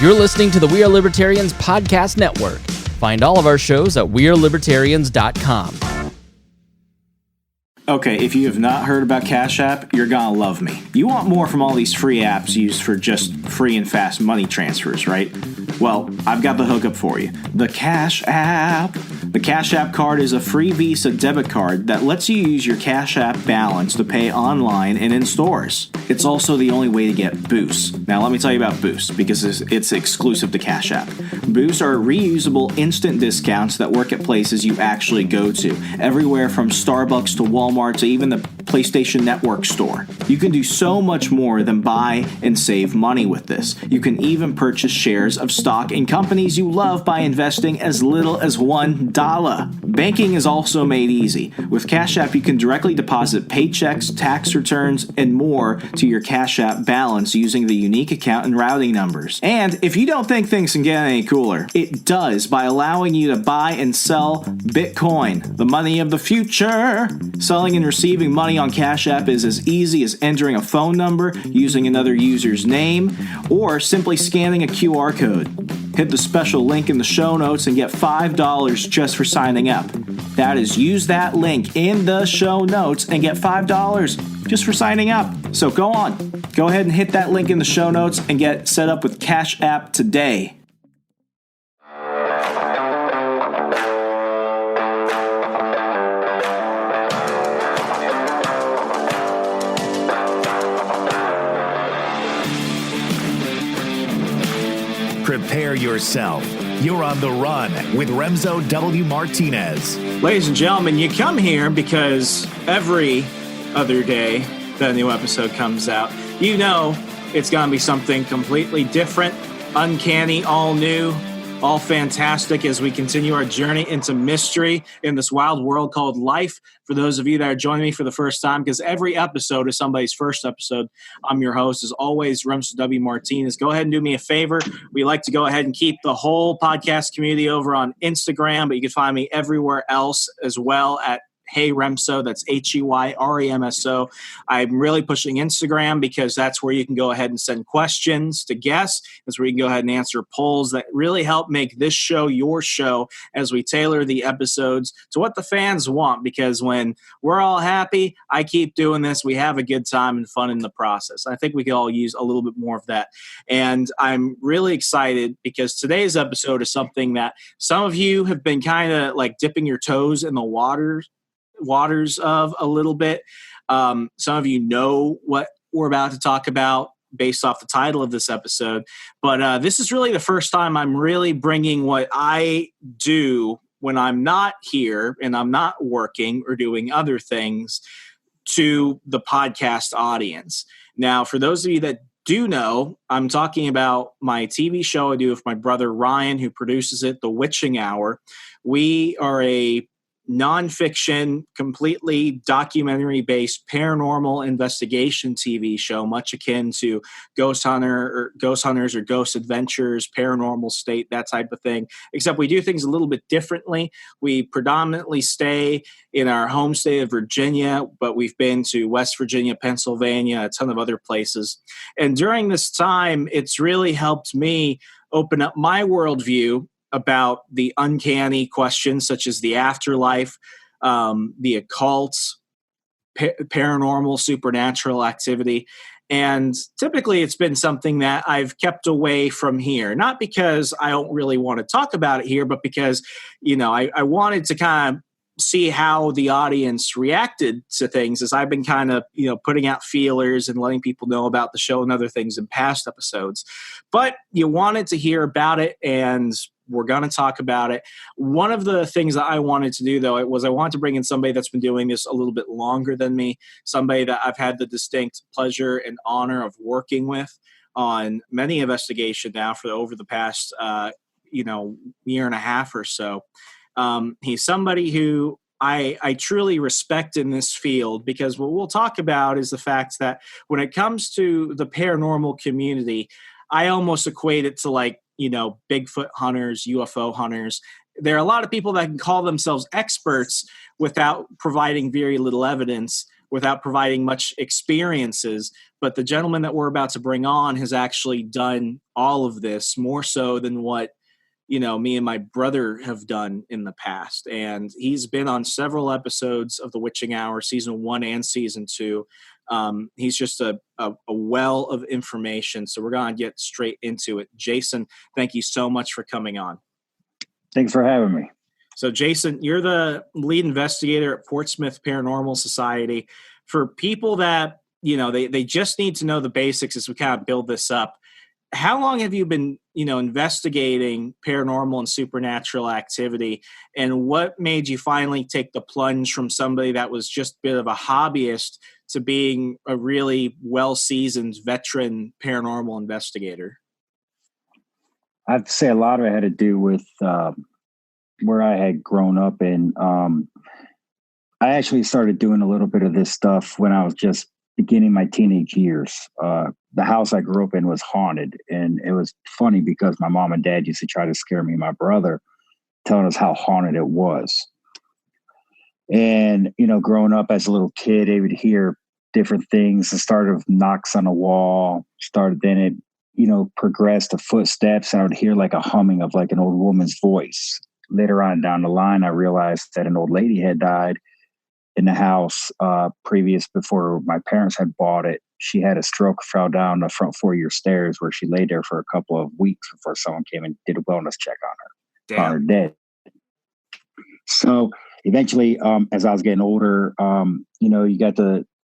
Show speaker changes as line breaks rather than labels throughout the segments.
You're listening to the We Are Libertarians podcast network. Find all of our shows at wearelibertarians.com.
Okay, if you have not heard about Cash App, you're gonna love me. You want more from all these free apps used for just free and fast money transfers, right? Well, I've got the hookup for you. The Cash App. The Cash App card is a free Visa debit card that lets you use your Cash App balance to pay online and in stores. It's also the only way to get boosts. Now, let me tell you about boosts, because it's exclusive to Cash App. Boosts are reusable instant discounts that work at places you actually go to, everywhere from Starbucks to Walmart to even the PlayStation Network store. You can do so much more than buy and save money with this. You can even purchase shares of stock in companies you love by investing as little as $1. Banking is also made easy. With Cash App, you can directly deposit paychecks, tax returns, and more to your Cash App balance using the unique account and routing numbers. And if you don't think things can get any cooler, it does by allowing you to buy and sell Bitcoin, the money of the future. Selling and receiving money on Cash App is as easy as entering a phone number, using another user's name, or simply scanning a QR code. Hit the special link in the show notes and get $5 just for signing up. That is, use that link in the show notes and get $5 just for signing up. So go ahead and hit that link in the show notes and get set up with Cash App today.
Prepare yourself. You're on the run with Remso W. Martinez.
Ladies and gentlemen, you come here because every other day that a new episode comes out, you know it's going to be something completely different, uncanny, all new, all fantastic as we continue our journey into mystery in this wild world called life. For those of you that are joining me for the first time, because every episode is somebody's first episode, I'm your host, as always, Remso W. Martinez. Go ahead and do me a favor. We like to go ahead and keep the whole podcast community over on Instagram, but you can find me everywhere else as well at Hey Remso, that's HeyRemso. I'm really pushing Instagram because that's where you can go ahead and send questions to guests. That's where you can go ahead and answer polls that really help make this show your show as we tailor the episodes to what the fans want. Because when we're all happy, I keep doing this. We have a good time and fun in the process. I think we could all use a little bit more of that. And I'm really excited because today's episode is something that some of you have been kind of like dipping your toes in the waters of a little bit. Some of you know what we're about to talk about based off the title of this episode. But this is really the first time I'm really bringing what I do when I'm not here and I'm not working or doing other things to the podcast audience. Now, for those of you that do know, I'm talking about my TV show I do with my brother Ryan, who produces it, The Witching Hour. We are a nonfiction, completely documentary-based paranormal investigation TV show, much akin to Ghost Hunters or Ghost Adventures, Paranormal State, that type of thing. Except we do things a little bit differently. We predominantly stay in our home state of Virginia, but we've been to West Virginia, Pennsylvania, a ton of other places. And during this time, it's really helped me open up my worldview about the uncanny questions such as the afterlife, the occult, paranormal, supernatural activity. And typically it's been something that I've kept away from here, not because I don't really want to talk about it here, but because, I wanted to kind of see how the audience reacted to things as I've been kind of, putting out feelers and letting people know about the show and other things in past episodes. But you wanted to hear about it, and we're going to talk about it. One of the things that I wanted to do, though, I wanted to bring in somebody that's been doing this a little bit longer than me, somebody that I've had the distinct pleasure and honor of working with on many investigations now for over the past, year and a half or so. He's somebody who I truly respect in this field, because what we'll talk about is the fact that when it comes to the paranormal community, I almost equate it to like, Bigfoot hunters, UFO hunters. There are a lot of people that can call themselves experts without providing very little evidence without providing much experiences. But the gentleman that we're about to bring on has actually done all of this, more so than what, me and my brother have done in the past. And he's been on several episodes of The Witching Hour, season 1 and season 2. He's just a well of information. So we're going to get straight into it. Jason, thank you so much for coming on.
Thanks for having me.
So Jason, you're the lead investigator at Portsmouth Paranormal Society. For people that, they just need to know the basics as we kind of build this up. How long have you been, investigating paranormal and supernatural activity? And what made you finally take the plunge from somebody that was just a bit of a hobbyist to being a really well-seasoned veteran paranormal investigator?
I'd say a lot of it had to do with where I had grown up in. I actually started doing a little bit of this stuff when I was just beginning my teenage years. The house I grew up in was haunted, and it was funny because my mom and dad used to try to scare me and my brother, telling us how haunted it was. And, growing up as a little kid, they would hear different things. It started with knocks on the wall, then it, progressed to footsteps, and I would hear like a humming of like an old woman's voice. Later on down the line, I realized that an old lady had died in the house before my parents had bought it. She had a stroke, fell down the front 4-year stairs, where she lay there for a couple of weeks before someone came and did a wellness check on her.
Damn.
Found her dead. So eventually, as I was getting older, you got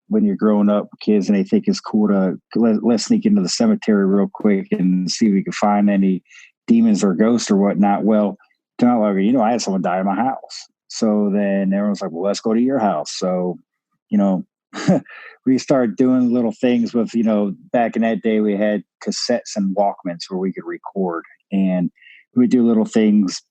when you're growing up, kids, and they think it's cool to let's sneak into the cemetery real quick and see if we can find any demons or ghosts or whatnot. Well, not like, I had someone die in my house. So then everyone's like, well, let's go to your house. So, we started doing little things with, back in that day, we had cassettes and Walkmans where we could record, and we would do little things,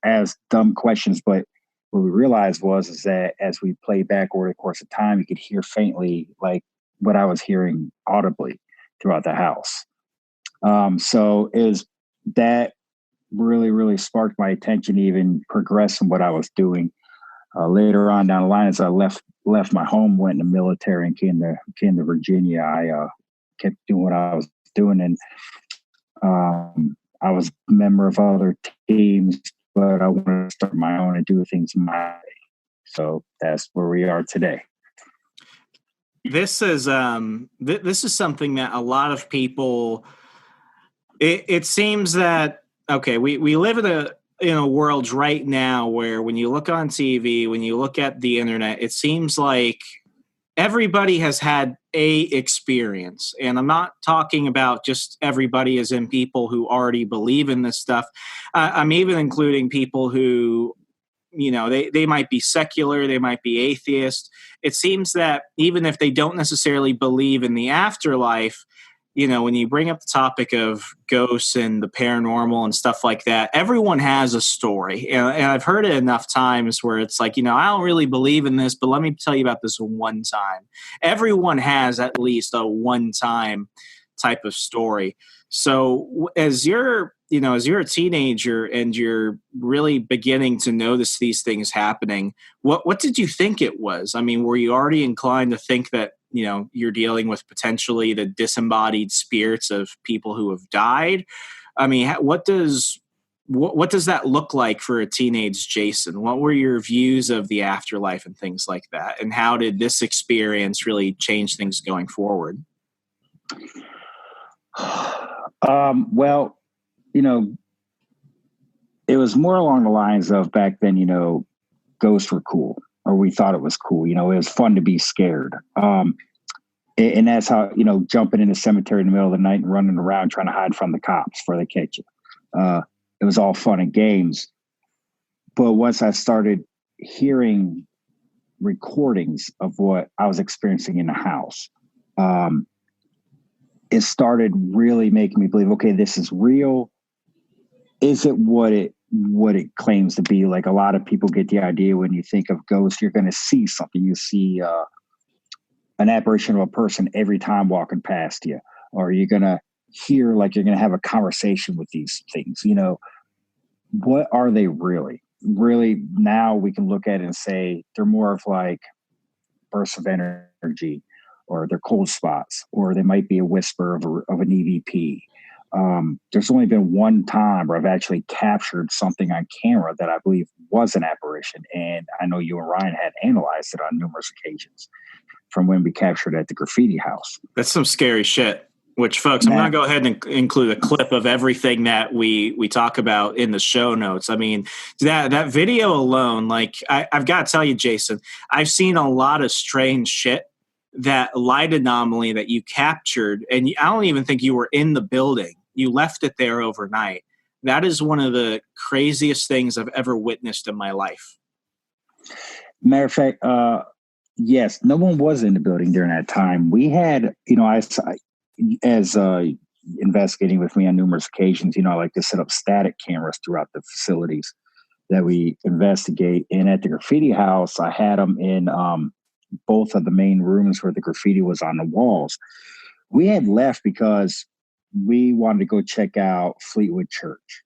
as dumb questions. But what we realized is that as we played back over the course of time, you could hear faintly like what I was hearing audibly throughout the house. So is that really, really sparked my attention, even progress in what I was doing. Later on down the line, as I left my home, went in the military, and came to Virginia, I kept doing what I was doing, and I was a member of other teams, but I wanted to start my own and do things my way. So that's where we are today.
This is something that a lot of people. It seems that we live in a world right now where when you look on TV, when you look at the internet, it seems like everybody has had a experience. And I'm not talking about just everybody as in people who already believe in this stuff. I'm even including people who, they might be secular, they might be atheist. It seems that even if they don't necessarily believe in the afterlife, when you bring up the topic of ghosts and the paranormal and stuff like that, everyone has a story. And I've heard it enough times where it's like, I don't really believe in this, but let me tell you about this one time. Everyone has at least a one-time type of story. So as you're a teenager and you're really beginning to notice these things happening, what did you think it was? I mean, were you already inclined to think that, you're dealing with potentially the disembodied spirits of people who have died? I mean, what does that look like for a teenage Jason? What were your views of the afterlife and things like that? And how did this experience really change things going forward?
Well, it was more along the lines of back then, ghosts were cool, or we thought it was cool. It was fun to be scared. And that's how, jumping in the cemetery in the middle of the night and running around trying to hide from the cops before they catch you. It was all fun and games. But once I started hearing recordings of what I was experiencing in the house, it started really making me believe, okay, this is real. Is it what it claims to be? Like, a lot of people get the idea when you think of ghosts, you're going to see something. You see an apparition of a person every time walking past you, or you're going to hear, like, you're going to have a conversation with these things. What are they really? Really, now we can look at it and say they're more of like bursts of energy, or they're cold spots, or they might be a whisper of an EVP. There's only been one time where I've actually captured something on camera that I believe was an apparition. And I know you and Ryan had analyzed it on numerous occasions from when we captured it at the graffiti house.
That's some scary shit, which, folks, I'm going to go ahead and include a clip of everything that we talk about in the show notes. I mean, that video alone, like, I've got to tell you, Jason, I've seen a lot of strange shit. That light anomaly that you captured, and I don't even think you were in the building. You left it there overnight. That is one of the craziest things I've ever witnessed in my life.
Matter of fact, yes, no one was in the building during that time. We had, as investigating with me on numerous occasions, I like to set up static cameras throughout the facilities that we investigate. And at the graffiti house, I had them in both of the main rooms where the graffiti was on the walls. We had left because we wanted to go check out Fleetwood Church.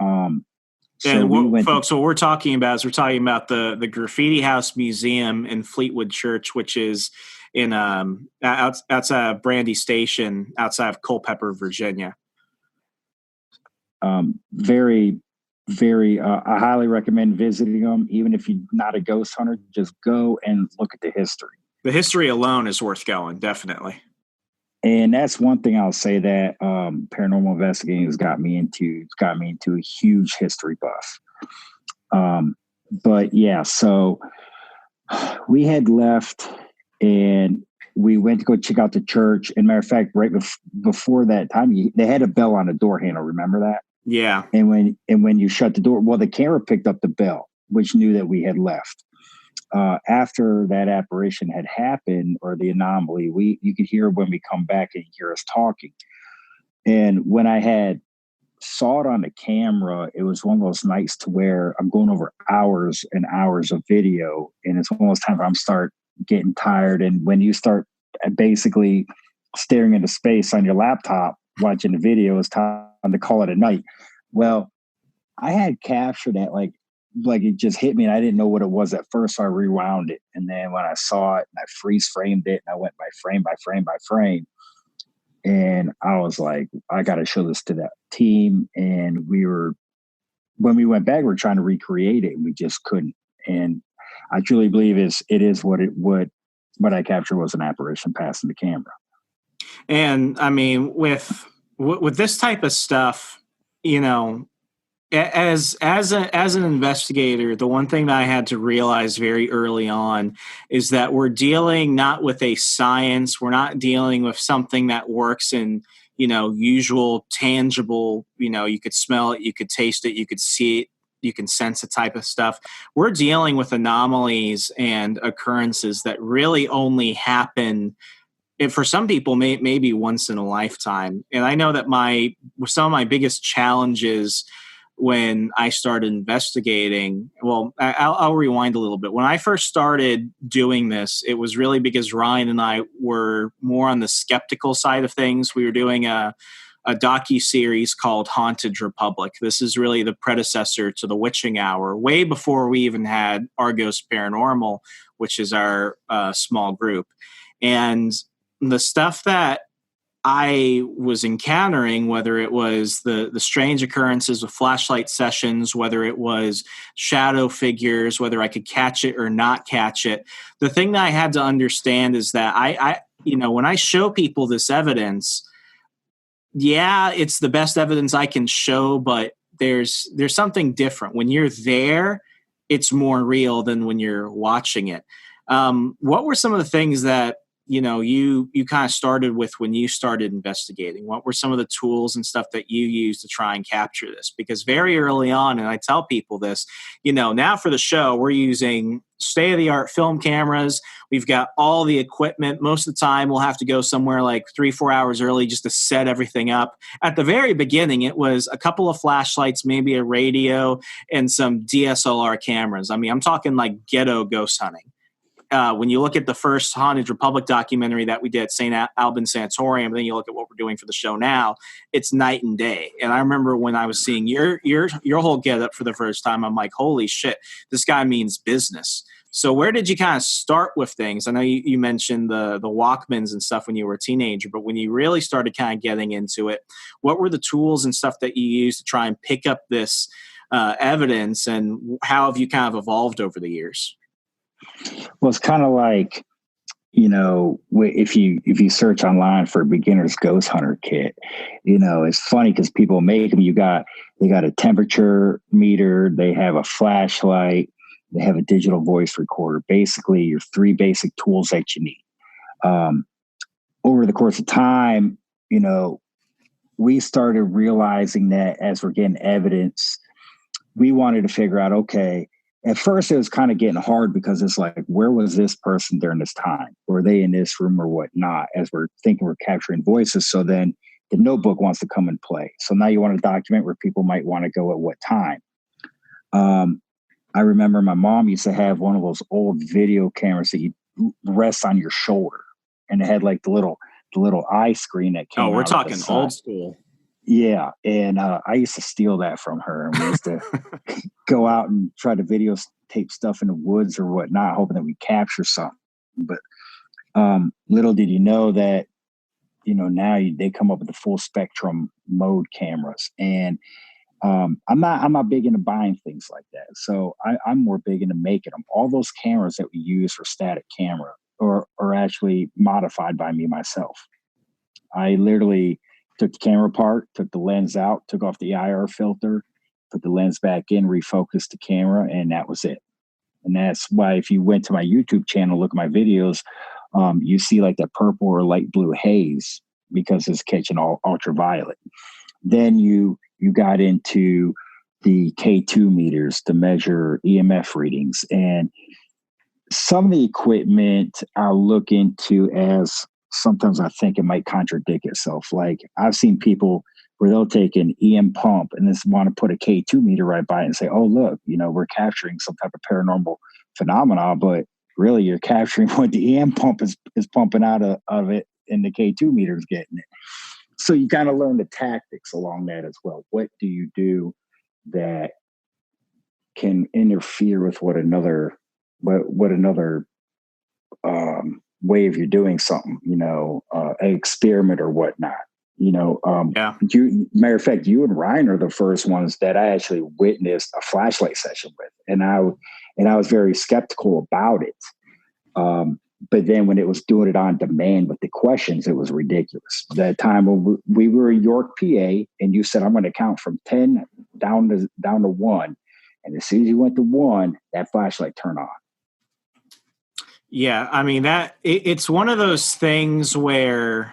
Folks, what we're talking about is the Graffiti House Museum in Fleetwood Church, which is in outside of Brandy Station, outside of Culpeper, Virginia. I highly recommend visiting them. Even if you're not a ghost hunter, just go and look at the history. The history alone is worth going, definitely. And that's one thing I'll say that paranormal investigating has got me into. It's got me into a huge history buff. But yeah, so we had left and we went to go check out the church. And matter of fact, right before that time, they had a bell on the door handle. Remember that? Yeah. And when you shut the door, well, the camera picked up the bell, which knew that we had left. After that apparition had happened, or the anomaly, you could hear when we come back and hear us talking. And when I had saw it on the camera, it was one of those nights to where I'm going over hours and hours of video. And it's one of those times where I'm start getting tired. And when you start basically staring into space on your laptop, watching the video, it's time to call it a night. Well, I had captured that like it just hit me and I didn't know what it was at first. So I rewound it. And then when I saw it and I freeze framed it and I went by frame by frame by frame. And I was like, I got to show this to that team. And when we went back, we were trying to recreate it and we just couldn't. And I truly believe what I captured was an apparition passing the camera. And I mean, with this type of stuff, as an investigator, the one thing that I had to realize very early on is that we're dealing not with a science. We're not dealing with something that works in, usual tangible, you could smell it, you could taste it, you could see it, you can sense it type of stuff. We're dealing with anomalies and occurrences that really only happen, and for some people, maybe once in a lifetime. And I know that some of my biggest challenges when I started investigating, well, I'll rewind a little bit. When I first started doing this, it was really because Ryan and I were more on the skeptical side of things. We were doing a docu-series called Haunted Republic. This is really the predecessor to The Witching Hour, way before we even had Argos Paranormal, which is our small group. And the stuff that I was encountering, whether it was the strange occurrences of flashlight sessions, whether it was shadow figures, whether I could catch it or not catch it, the thing that I had to understand is that I when I show people this evidence, yeah, it's the best evidence I can show, but there's something different. When you're there, it's more real than when you're watching it. What were some of the things that you kind of started with when you started investigating? What were some of the tools and stuff that you used to try and capture this? Because very early on, and I tell people this, now for the show, we're using state-of-the-art film cameras. We've got all the equipment. Most of the time, we'll have to go somewhere like 3-4 hours early just to set everything up. At the very beginning, it was a couple of flashlights, maybe a radio, and some DSLR cameras. I mean, I'm talking like ghetto ghost hunting. When you look at the first Haunted Republic documentary that we did at St. Albans Sanatorium, then you look at what we're doing for the show now, it's night and day. And I remember when I was seeing your whole getup for the first time, I'm like, holy shit, this guy means business. So where did you kind of start with things? I know you mentioned the Walkmans and stuff when you were a teenager, but when you really started kind of getting into it, what were the tools and stuff that you used to try and pick up this evidence, and how have you kind of evolved over the years?
Well, it's kind of like, if you search online for a beginner's ghost hunter kit, it's funny because people make them. They got a temperature meter, they have a flashlight, they have a digital voice recorder. Basically, your three basic tools that you need. Over the course of time, we started realizing that as we're getting evidence, we wanted to figure out, okay, at first it was kind of getting hard because it's like, where was this person during this time? Were they in this room or whatnot? As we're thinking we're capturing voices. So then the notebook wants to come and play. So now you want to document where people might want to go at what time. I remember my mom used to have one of those old video cameras that you rest on your shoulder, and it had like the little eye screen that came.
Oh, we're
out
talking old school.
Yeah, and I used to steal that from her, and we used to go out and try to videotape stuff in the woods or whatnot, hoping that we capture something. But little did you know that, now they come up with the full spectrum mode cameras, and I'm not big into buying things like that. So I'm more big into making them. All those cameras that we use for static camera are actually modified by me myself. I literally took the camera apart, took the lens out, took off the IR filter, put the lens back in, refocused the camera, and that was it. And that's why if you went to my YouTube channel, look at my videos, you see like that purple or light blue haze because it's catching all ultraviolet. Then you got into the K2 meters to measure EMF readings. And some of the equipment I'll look into as sometimes I think it might contradict itself. Like I've seen people where they'll take an EM pump and just want to put a K2 meter right by it and say, oh, look, we're capturing some type of paranormal phenomena, but really you're capturing what the EM pump is pumping out of it, and the K2 meter is getting it. So you kind of learn the tactics along that as well. What do you do that can interfere with what another way of you doing something, an experiment or whatnot,
Yeah.
Matter of fact, you and Ryan are the first ones that I actually witnessed a flashlight session with. And I was very skeptical about it. But then when it was doing it on demand with the questions, it was ridiculous. That time when we were in York, PA, and you said, I'm going to count from 10 down to 1. And as soon as you went to 1, that flashlight turned on.
Yeah, I mean it's one of those things where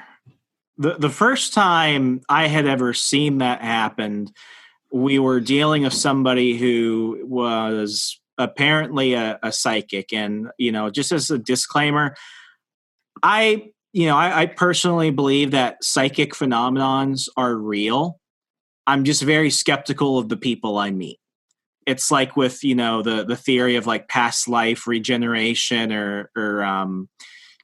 the first time I had ever seen that happen, we were dealing with somebody who was apparently a psychic, and just as a disclaimer, I personally believe that psychic phenomenons are real. I'm just very skeptical of the people I meet. It's like with, the theory of like past life regeneration or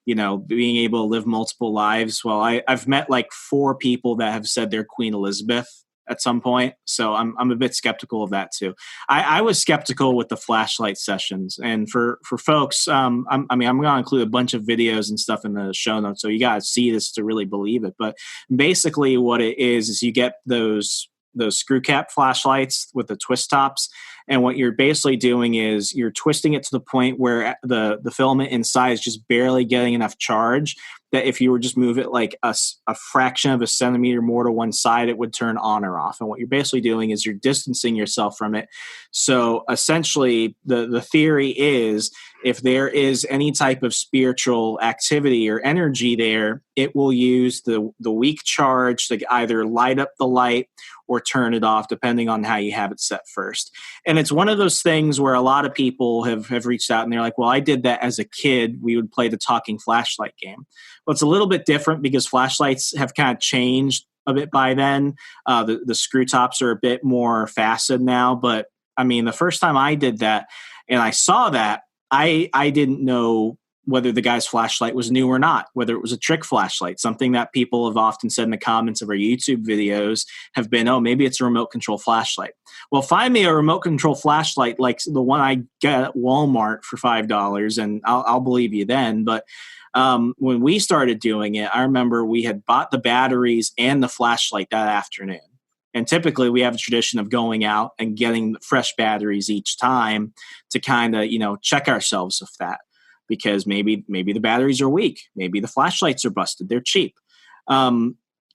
being able to live multiple lives. Well, I've met like 4 people that have said they're Queen Elizabeth at some point. So I'm a bit skeptical of that too. I was skeptical with the flashlight sessions, and for folks, I'm going to include a bunch of videos and stuff in the show notes. So you got to see this to really believe it. But basically what it is you get those screw cap flashlights with the twist tops. And what you're basically doing is you're twisting it to the point where the filament inside is just barely getting enough charge that if you were just move it like a fraction of a centimeter more to one side, it would turn on or off. And what you're basically doing is you're distancing yourself from it. So essentially the theory is if there is any type of spiritual activity or energy there, it will use the weak charge to either light up the light or turn it off, depending on how you have it set first. And it's one of those things where a lot of people have reached out and they're like, well, I did that as a kid. We would play the talking flashlight game. Well, it's a little bit different because flashlights have kind of changed a bit by then. The screw tops are a bit more facet now. But I mean, the first time I did that and I saw that, I didn't know whether the guy's flashlight was new or not, whether it was a trick flashlight. Something that people have often said in the comments of our YouTube videos have been, oh, maybe it's a remote control flashlight. Well, find me a remote control flashlight like the one I get at Walmart for $5, and I'll believe you then. But when we started doing it, I remember we had bought the batteries and the flashlight that afternoon. And typically we have a tradition of going out and getting fresh batteries each time to kind of, check ourselves with that. Because maybe the batteries are weak. Maybe the flashlights are busted. They're cheap.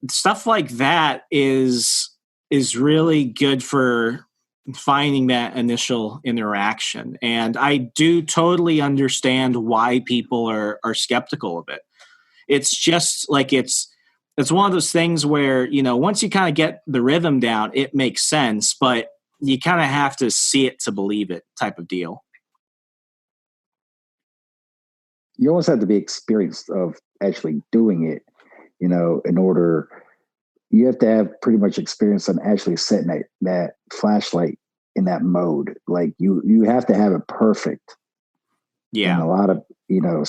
Stuff like that is really good for finding that initial interaction. And I do totally understand why people are skeptical of it. It's just like it's one of those things where, once you kind of get the rhythm down, it makes sense, but you kind of have to see it to believe it type of deal.
You almost have to be experienced of actually doing it, in order. You have to have pretty much experience on actually setting that flashlight in that mode. Like you have to have it perfect.
Yeah.
And a lot of,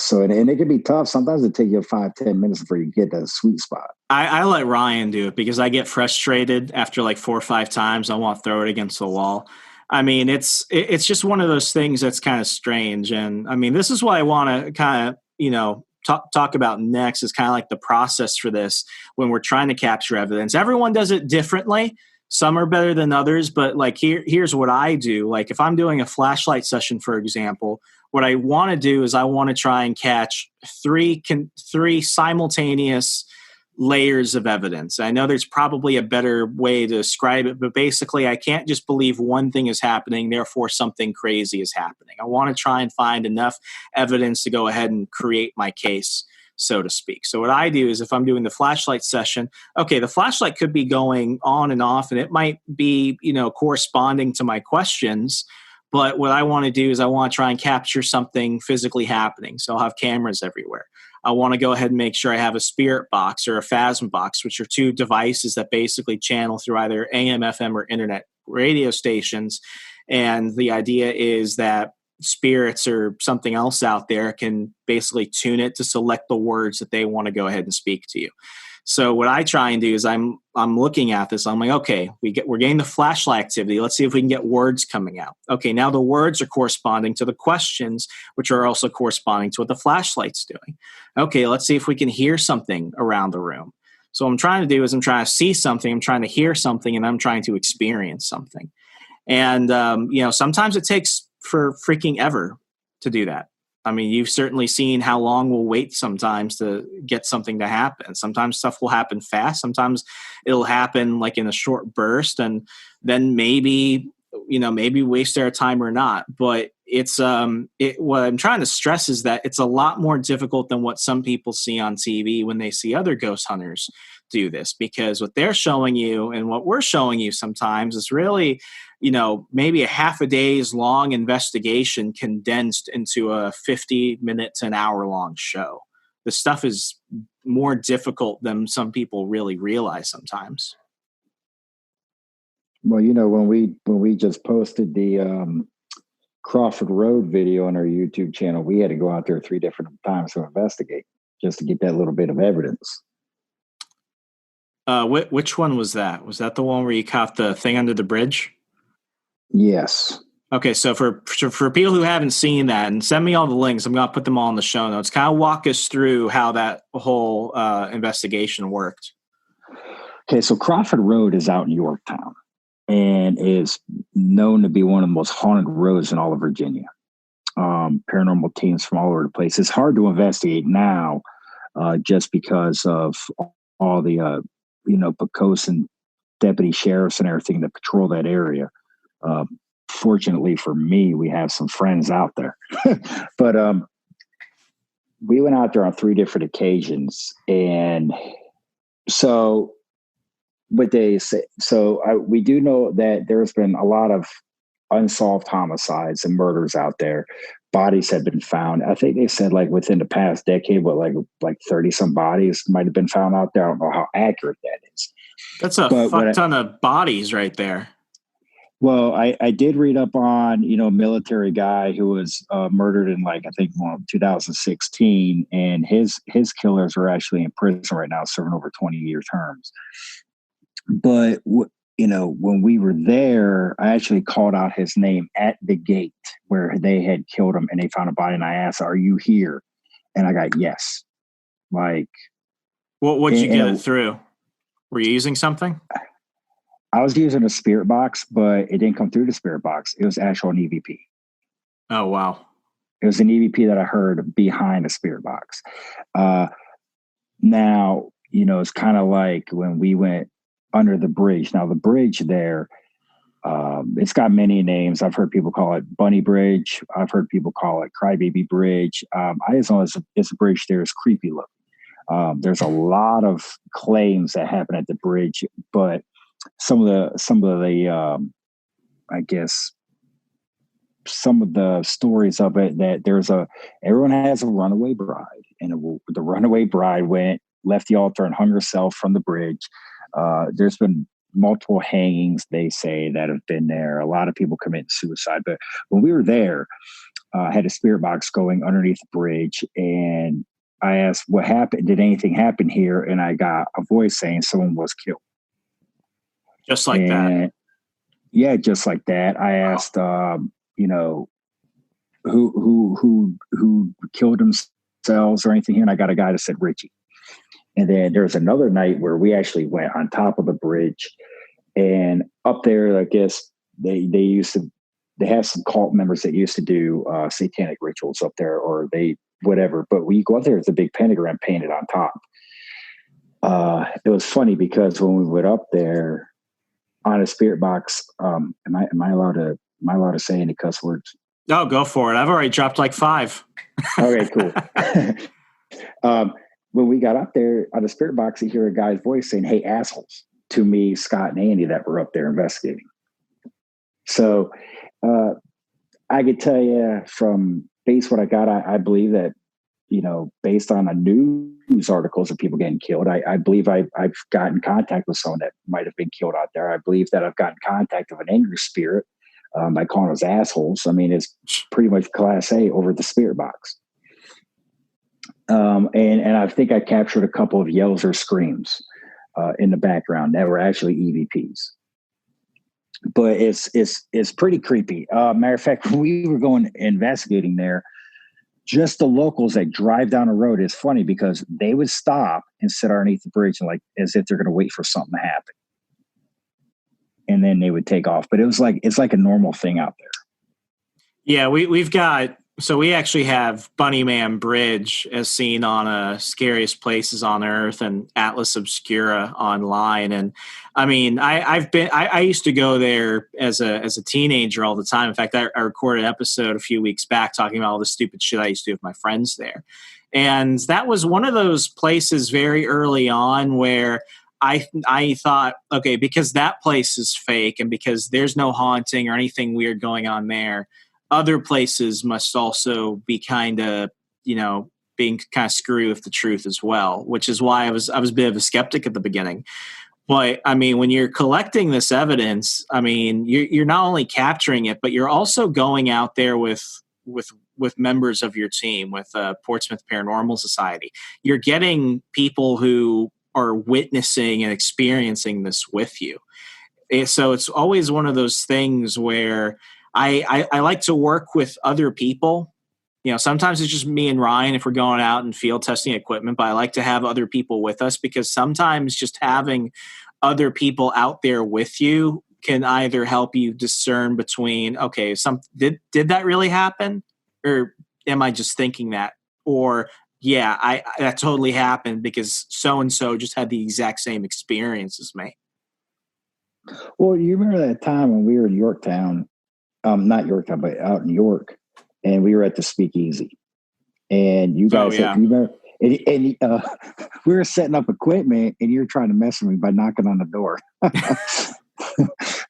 so, and it can be tough. Sometimes it takes you 5-10 minutes before you get that sweet spot.
I let Ryan do it because I get frustrated after like 4 or 5 times. I want to throw it against the wall. I mean, it's just one of those things that's kind of strange. And I mean, this is what I want to kind of, talk about next is kind of like the process for this when we're trying to capture evidence. Everyone does it differently. Some are better than others, but like here's what I do. Like if I'm doing a flashlight session, for example, what I want to do is I want to try and catch three simultaneous layers of evidence. I know there's probably a better way to describe it, but basically I can't just believe one thing is happening, therefore something crazy is happening. I want to try and find enough evidence to go ahead and create my case, so to speak. So what I do is if I'm doing the flashlight session, okay, the flashlight could be going on and off and it might be, corresponding to my questions. But what I want to do is I want to try and capture something physically happening. So I'll have cameras everywhere. I want to go ahead and make sure I have a spirit box or a phasm box, which are 2 devices that basically channel through either AM, FM, or internet radio stations. And the idea is that spirits or something else out there can basically tune it to select the words that they want to go ahead and speak to you. So what I try and do is I'm looking at this. I'm like, okay, we're getting the flashlight activity. Let's see if we can get words coming out. Okay, now the words are corresponding to the questions, which are also corresponding to what the flashlight's doing. Okay, let's see if we can hear something around the room. So what I'm trying to do is I'm trying to see something, I'm trying to hear something, and I'm trying to experience something. And sometimes it takes for freaking ever to do that. I mean, you've certainly seen how long we'll wait sometimes to get something to happen. Sometimes stuff will happen fast. Sometimes it'll happen like in a short burst. And then maybe waste our time or not. But it's what I'm trying to stress is that it's a lot more difficult than what some people see on TV when they see other ghost hunters do this, because what they're showing you and what we're showing you sometimes is really, maybe a half a day's long investigation condensed into a 50-minute to an hour long show. The stuff is more difficult than some people really realize sometimes.
Well, when we just posted the Crawford Road video on our YouTube channel, we had to go out there 3 different times to investigate just to get that little bit of evidence.
Which one was that? Was that the one where you caught the thing under the bridge?
Yes.
Okay, so for people who haven't seen that, and send me all the links, I'm going to put them all in the show notes. Kind of walk us through how that whole investigation worked.
Okay, so Crawford Road is out in Yorktown and is known to be one of the most haunted roads in all of Virginia. Paranormal teams from all over the place. It's hard to investigate now just because of all the, Pocosin deputy sheriffs and everything that patrol that area. Fortunately for me, we have some friends out there. But we went out there on 3 different occasions. And so what they say, we do know that there's been a lot of unsolved homicides and murders out there. Bodies have been found. I think they said like within the past decade, like 30 some bodies might have been found out there. I don't know how accurate that is.
That's a fuck ton of bodies right there.
Well, I did read up on, a military guy who was murdered in 2016, and his killers are actually in prison right now, serving over 20-year terms. But when we were there, I actually called out his name at the gate where they had killed him, and they found a body. And I asked, "Are you here?" And I got yes. What'd
you get it through? Were you using something?
I was using a spirit box, but it didn't come through the spirit box. It was actual an EVP.
Oh, wow.
It was an EVP that I heard behind the spirit box. Now, it's kind of like when we went under the bridge. Now, the bridge there, it's got many names. I've heard people call it Bunny Bridge. I've heard people call it Crybaby Bridge. I just know it's a bridge there is creepy looking. There's a lot of claims that happen at the bridge, but some of the I guess some of the stories of it, that everyone has a runaway bride, and the runaway bride left the altar and hung herself from the bridge. There's been multiple hangings, they say, that have been there. A lot of people commit suicide. But when we were there, I had a spirit box going underneath the bridge, and I asked, what happened? Did anything happen here? And I got a voice saying someone was killed.
Just like that.
Yeah, just like that. I asked, who killed themselves or anything here? And I got a guy that said Richie. And then there was another night where we actually went on top of the bridge, and up there, I guess they have some cult members that used to do satanic rituals up there, or whatever. But when you go up there, it's a big pentagram painted on top. It was funny because when we went up there on a spirit box, am I allowed to say any cuss words?
No, go for it. I've already dropped like 5.
Okay, cool. When we got up there on the spirit box, you hear a guy's voice saying, "Hey, assholes," to me, Scott, and Andy that were up there investigating. So I could tell you from base what I got, I believe that, based on the news articles of people getting killed, I believe I've gotten contact with someone that might have been killed out there. I believe that I've gotten contact of an angry spirit by calling us assholes. I mean, it's pretty much class A over the spirit box. And I think I captured a couple of yells or screams in the background that were actually EVPs. But it's pretty creepy. Matter of fact, when we were going investigating there, just the locals that drive down the road, is funny because they would stop and sit underneath the bridge and as if they're going to wait for something to happen, and then they would take off. But it's like a normal thing out there.
Yeah, we actually have Bunnyman Bridge as seen on Scariest Places on Earth and Atlas Obscura online. And I mean, I used to go there as a teenager all the time. In fact, I recorded an episode a few weeks back talking about all the stupid shit I used to do with my friends there. And that was one of those places very early on where I thought, okay, because that place is fake and because there's no haunting or anything weird going on there, other places must also be kind of, being kind of screwy with the truth as well, which is why I was a bit of a skeptic at the beginning. But I mean, when you're collecting this evidence, I mean, you're not only capturing it, but you're also going out there with members of your team, with Portsmouth Paranormal Society. You're getting people who are witnessing and experiencing this with you. So it's always one of those things where I like to work with other people. Sometimes it's just me and Ryan if we're going out and field testing equipment, but I like to have other people with us because sometimes just having other people out there with you can either help you discern between, okay, did that really happen? Or am I just thinking that? Or yeah, that totally happened because so-and-so just had the exact same experience as me.
Well, you remember that time when we were in Yorktown, not Yorktown, but out in York, and we were at the Speakeasy, and you guys, you remember, and we were setting up equipment, and you're trying to mess with me by knocking on the door.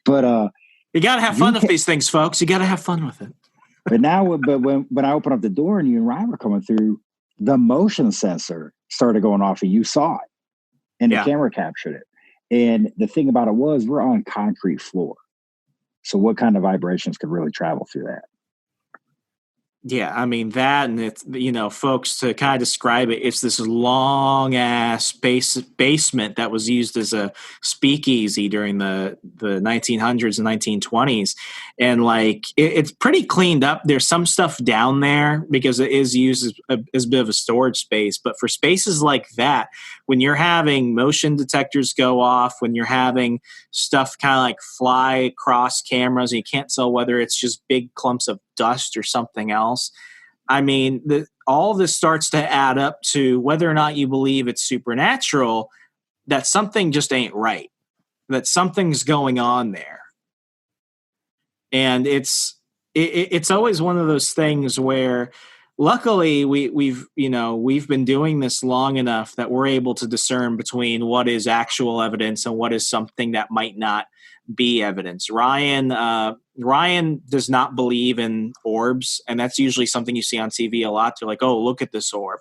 But
you got to have fun with these things, folks. You got to have fun with it.
But when I opened up the door and you and Ryan were coming through, the motion sensor started going off, and you saw it, and the camera captured it. And the thing about it was, we're on concrete floor. So what kind of vibrations could really travel through that?
Yeah, I mean that, and it's, folks, to kind of describe it, it's this long ass basement that was used as a speakeasy during the 1900s and 1920s, and like it's pretty cleaned up. There's some stuff down there because it is used as a bit of a storage space, but for spaces like that, when you're having motion detectors go off, when you're having stuff kind of like fly across cameras, and you can't tell whether it's just big clumps of dust or something else. I mean, all this starts to add up to whether or not you believe it's supernatural, that something just ain't right, that something's going on there. And it's always one of those things where luckily we've been doing this long enough that we're able to discern between what is actual evidence and what is something that might not be evidence. Ryan does not believe in orbs, and that's usually something you see on TV a lot. They're like, oh, look at this orb.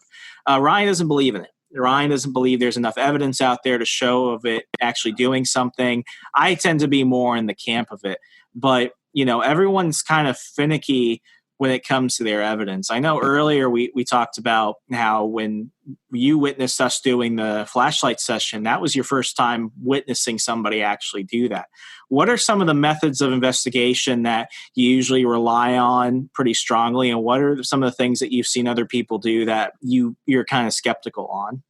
Ryan doesn't believe in it. Ryan doesn't believe there's enough evidence out there to show of it actually doing something. I tend to be more in the camp of it. But, everyone's kind of finicky when it comes to their evidence. I know earlier we talked about how when you witnessed us doing the flashlight session, that was your first time witnessing somebody actually do that. What are some of the methods of investigation that you usually rely on pretty strongly, and what are some of the things that you've seen other people do that you're kind of skeptical on?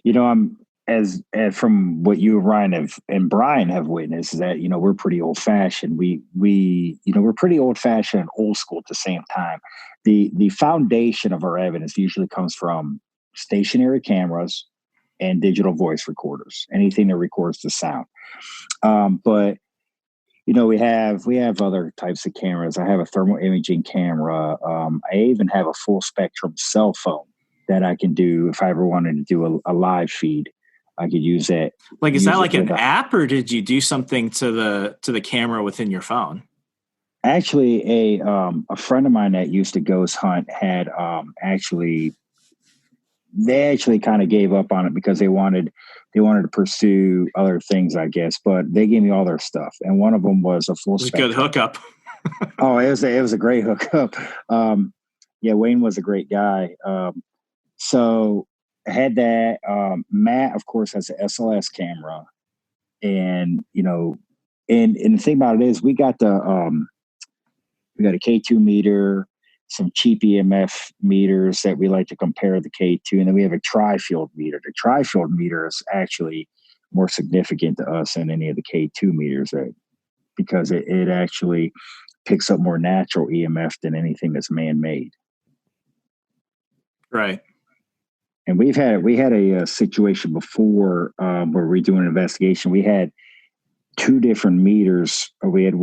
I'm as from what you, Ryan, and Brian have witnessed, is that we're pretty old fashioned. We're pretty old fashioned and old school at the same time. The foundation of our evidence usually comes from stationary cameras and digital voice recorders, anything that records the sound. But we have other types of cameras. I have a thermal imaging camera. I even have a full spectrum cell phone that I can do if I ever wanted to do a live feed. I could use that.
Like, is that like an app, or did you do something to the camera within your phone?
Actually, a friend of mine that used to ghost hunt had they actually kind of gave up on it because they wanted to pursue other things, I guess. But they gave me all their stuff, and one of them was a full spectrum.
Good hookup.
Oh, it was a great hookup. Wayne was a great guy. So I had that. Matt, of course, has an SLS camera, and and the thing about it is we got a K2 meter, some cheap EMF meters that we like to compare the K2, and then we have a tri-field meter. The tri-field meter is actually more significant to us than any of the K2 meters, because it actually picks up more natural EMF than anything that's man-made.
Right.
And we had a situation before where we're doing an investigation. We had two different meters. We had a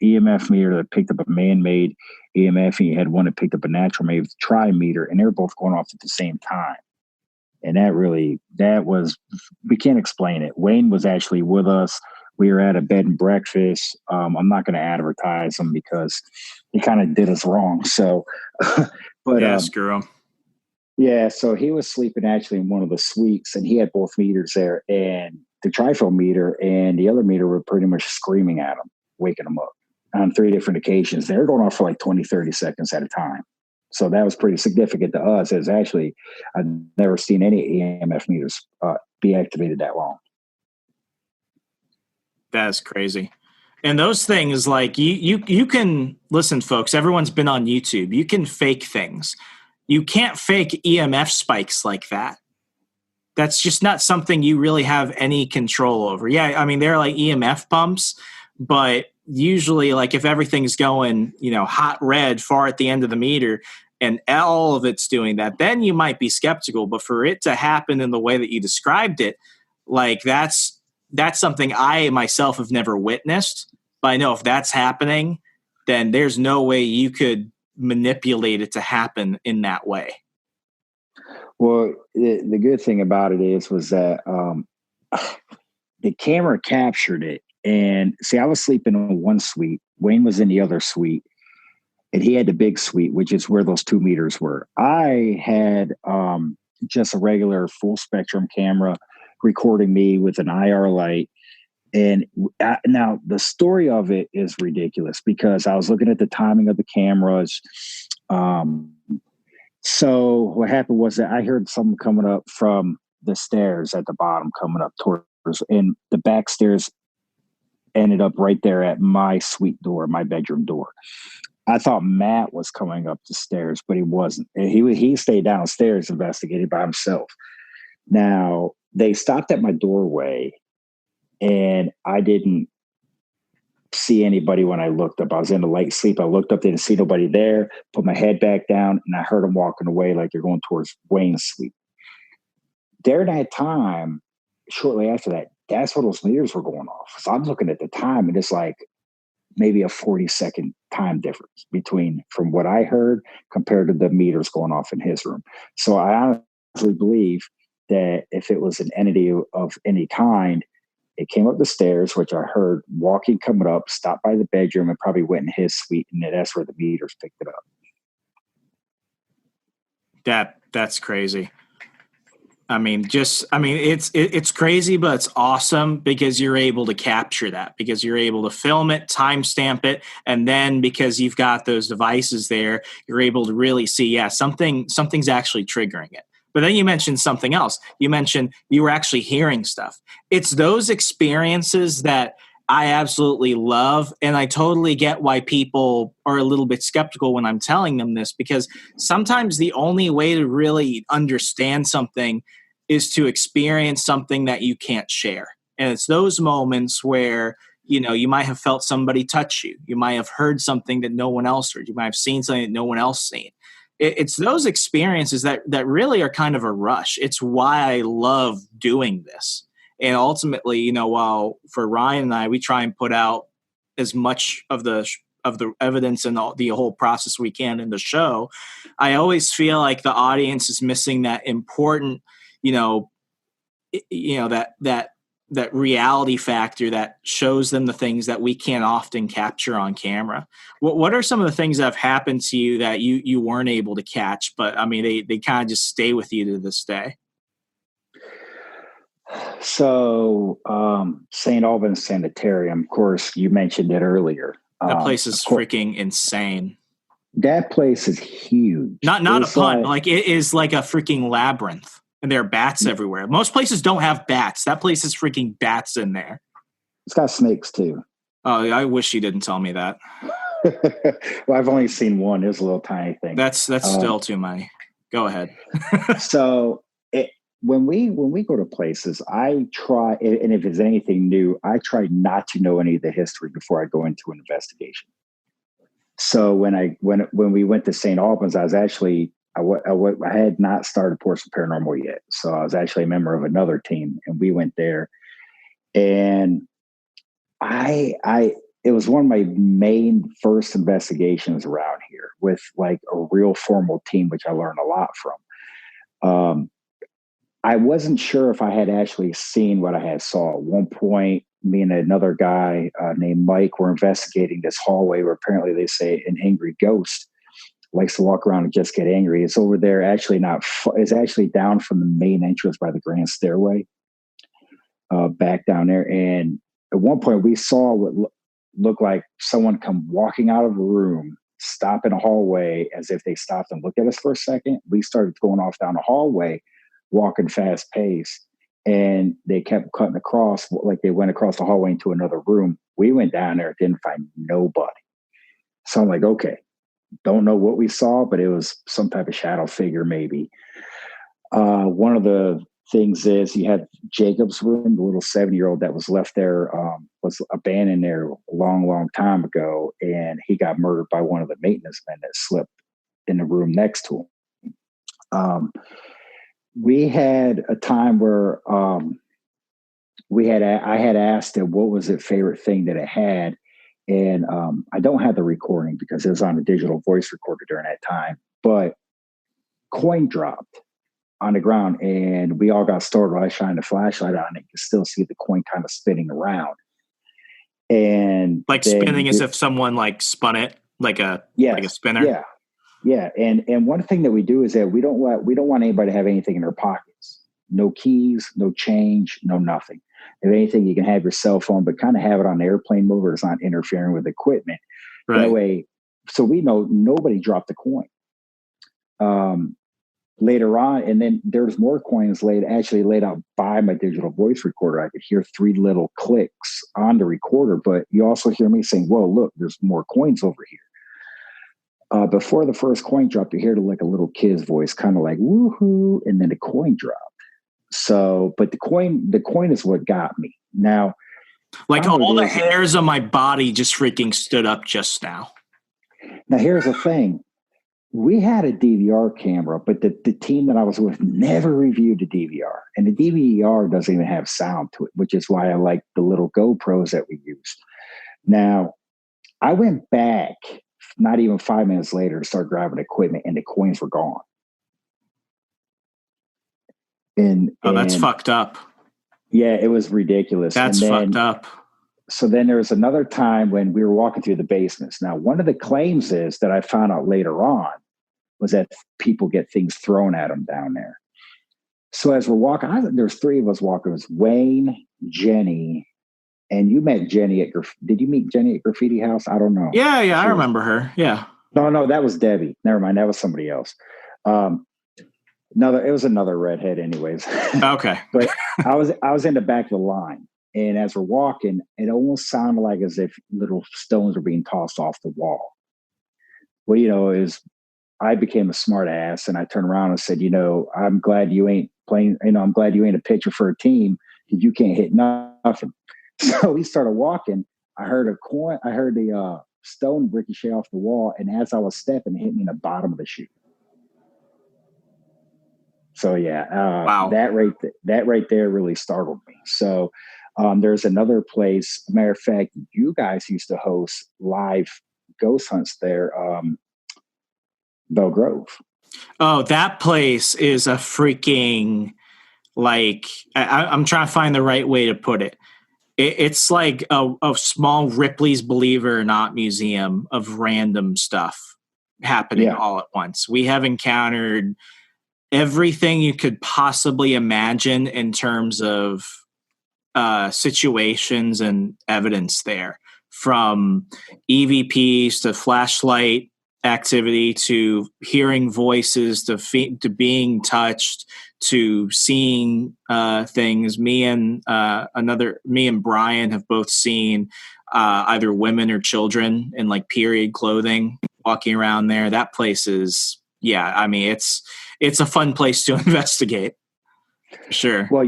EMF meter that picked up a man-made EMF, and you had one that picked up a natural-made tri-meter, and they were both going off at the same time. And we can't explain it. Wayne was actually with us. We were at a bed and breakfast. I'm not going to advertise them because he kind of did us wrong. So, but
yeah, screw him.
Yeah, so he was sleeping actually in one of the suites, and he had both meters there, and the tri-field meter and the other meter were pretty much screaming at him, waking him up on 3 different occasions. They were going off for like 20, 30 seconds at a time. So that was pretty significant to us, as actually I've never seen any EMF meters be activated that long.
That's crazy. And those things, like you can listen, folks, everyone's been on YouTube. You can fake things. You can't fake EMF spikes like that. That's just not something you really have any control over. Yeah, I mean, they're like EMF bumps, but usually, like, if everything's going, hot red far at the end of the meter and all of it's doing that, then you might be skeptical. But for it to happen in the way that you described it, like, that's something I myself have never witnessed. But I know if that's happening, then there's no way you could manipulate it to happen in that way.
Well, the good thing about it was that the camera captured it. And see, I was sleeping in one suite. Wayne was in the other suite. And he had the big suite, which is where those 2 meters were. I had just a regular full spectrum camera recording me with an IR light. And now the story of it is ridiculous because I was looking at the timing of the cameras. So what happened was that I heard someone coming up from the stairs at the bottom, coming up towards, and the back stairs ended up right there at my suite door, my bedroom door. I thought Matt was coming up the stairs, but he wasn't. He stayed downstairs investigating by himself. Now, they stopped at my doorway, and I didn't see anybody when I looked up. I was in a light sleep. I looked up, didn't see nobody there, put my head back down, and I heard them walking away like they're going towards Wayne's suite. During that time, shortly after that, that's when those meters were going off. So I'm looking at the time, and it's like maybe a 40-second time difference between from what I heard compared to the meters going off in his room. So I honestly believe that if it was an entity of any kind, it came up the stairs, which I heard walking, coming up, stopped by the bedroom, and probably went in his suite, and that's where the meters picked it up.
That's crazy. I mean, it's crazy, but it's awesome because you're able to capture that, because you're able to film it, timestamp it, and then because you've got those devices there, you're able to really see, yeah, something's actually triggering it. But then you mentioned something else. You mentioned you were actually hearing stuff. It's those experiences that I absolutely love, and I totally get why people are a little bit skeptical when I'm telling them this, because sometimes the only way to really understand something is to experience something that you can't share. And it's those moments where, you know, you might have felt somebody touch you. You might have heard something that no one else heard. You might have seen something that no one else seen. It's those experiences that really are kind of a rush. It's why I love doing this. And ultimately, you know, while for Ryan and I, we try and put out as much of the evidence and the whole process we can in the show, I always feel like the audience is missing that important, that reality factor that shows them the things that we can't often capture on camera. What are some of the things that have happened to you that you weren't able to catch, but I mean, they kind of just stay with you to this day?
So, St. Albans Sanitarium, of course, you mentioned it earlier.
That place is freaking insane.
That place is huge.
Not a pun. Like it is like a freaking labyrinth, and there are bats everywhere. Most places don't have bats. That place is freaking bats in there.
It's got snakes too.
Oh, I wish you didn't tell me that.
Well, I've only seen one. It was a little tiny thing.
That's still too many. Go ahead.
So when we go to places, I try, and if it's anything new, I try not to know any of the history before I go into an investigation. So when we went to St. Albans, I was actually I had not started Portsmouth Paranormal yet, so I was actually a member of another team, and we went there, and it was one of my main first investigations around here with like a real formal team, which I learned a lot from. I wasn't sure if I had actually seen what I had saw. At one point, me and another guy named Mike were investigating this hallway where apparently they say an angry ghost likes to walk around and just get angry. It's over there, actually it's actually down from the main entrance by the grand stairway, back down there. And at one point, we saw what looked like someone come walking out of a room, stop in a hallway as if they stopped and looked at us for a second. We started going off down the hallway, walking fast pace, and they kept cutting across, like they went across the hallway into another room. We went down there, didn't find nobody. So I'm like, okay, don't know what we saw, but it was some type of shadow figure maybe. One of the things is you had Jacob's room, the little 7-year-old that was left there, was abandoned there a long, long time ago, and he got murdered by one of the maintenance men that slept in the room next to him. We had a time where I had asked it what was its favorite thing that it had, and I don't have the recording because it was on a digital voice recorder during that time. But coin dropped on the ground, and we all got startled. I shined a flashlight on it. You could still see the coin kind of spinning around, and
like spinning as if someone like spun it like a spinner.
Yeah. Yeah, and one thing that we do is that we don't want anybody to have anything in their pockets. No keys, no change, no nothing. If anything, you can have your cell phone, but kind of have it on airplane mode where it's not interfering with equipment.
Right.
That way, so we know nobody dropped the coin. Later on, and then there's more coins laid out by my digital voice recorder. I could hear 3 little clicks on the recorder, but you also hear me saying, whoa, look, there's more coins over here. Before the first coin dropped, you hear like a little kid's voice, kind of like woohoo, and then the coin dropped. So, but the coin is what got me. Now,
like all the hairs on my body just freaking stood up just now.
Now, here's the thing. We had a DVR camera, but the team that I was with never reviewed the DVR. And the DVR doesn't even have sound to it, which is why I like the little GoPros that we used. Now, I went back not even 5 minutes later to start grabbing equipment, and the coins were gone. And
that's fucked up.
Yeah, it was ridiculous.
That's fucked up.
So then there was another time when we were walking through the basements. Now, one of the claims is that I found out later on was that people get things thrown at them down there. So as we're walking, there's 3 of us walking. It was Wayne, Jenny, and you met Jenny at did you meet Jenny at Graffiti House? I don't know.
Yeah, I remember her. Yeah.
No, that was Debbie. Never mind, that was somebody else. It was another redhead, anyways.
Okay.
But I was in the back of the line. And as we're walking, it almost sounded like as if little stones were being tossed off the wall. Well, I became a smart ass, and I turned around and said, I'm glad you ain't playing, I'm glad you ain't a pitcher for a team because you can't hit nothing. So we started walking. I heard the stone ricochet off the wall, and as I was stepping, it hit me in the bottom of the shoe. So wow. That right there really startled me. So there's another place. Matter of fact, you guys used to host live ghost hunts there, Bell Grove.
Oh, that place is a freaking I'm trying to find the right way to put it. It's like a small Ripley's Believe It or Not museum of random stuff happening all at once. We have encountered everything you could possibly imagine in terms of situations and evidence there, from EVPs to flashlight activity to hearing voices to being touched to seeing things. Me and Brian have both seen either women or children in like period clothing walking around there. That place is it's a fun place to investigate for sure.
Well,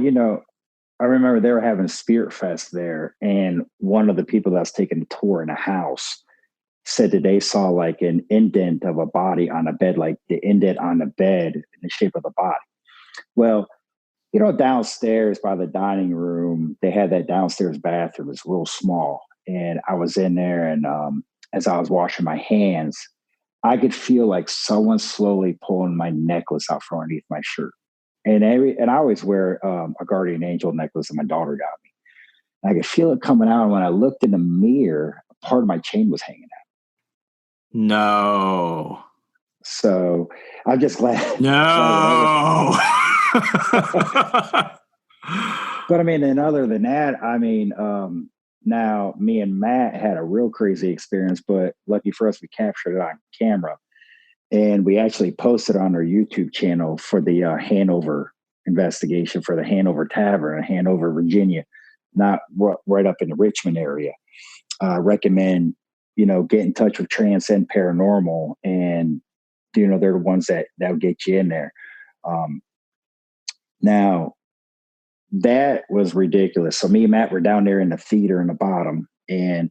I remember they were having a Spirit Fest there, and one of the people that was taking a tour in a house said that they saw like an indent of a body on a bed, like the indent on the bed in the shape of the body. Well, downstairs by the dining room, they had that downstairs bathroom. It was real small. And I was in there, and as I was washing my hands, I could feel like someone slowly pulling my necklace out from underneath my shirt. And I always wear a guardian angel necklace that my daughter got me. And I could feel it coming out. And when I looked in the mirror, part of my chain was hanging out.
No.
So I'm just glad.
No.
But and other than that, now me and Matt had a real crazy experience, but lucky for us, we captured it on camera. And we actually posted on our YouTube channel for the Hanover investigation for the Hanover Tavern in Hanover, Virginia, not right up in the Richmond area. Recommend, get in touch with Transcend Paranormal, and, they're the ones that'll get you in there. Now, that was ridiculous. So me and Matt were down there in the theater in the bottom, and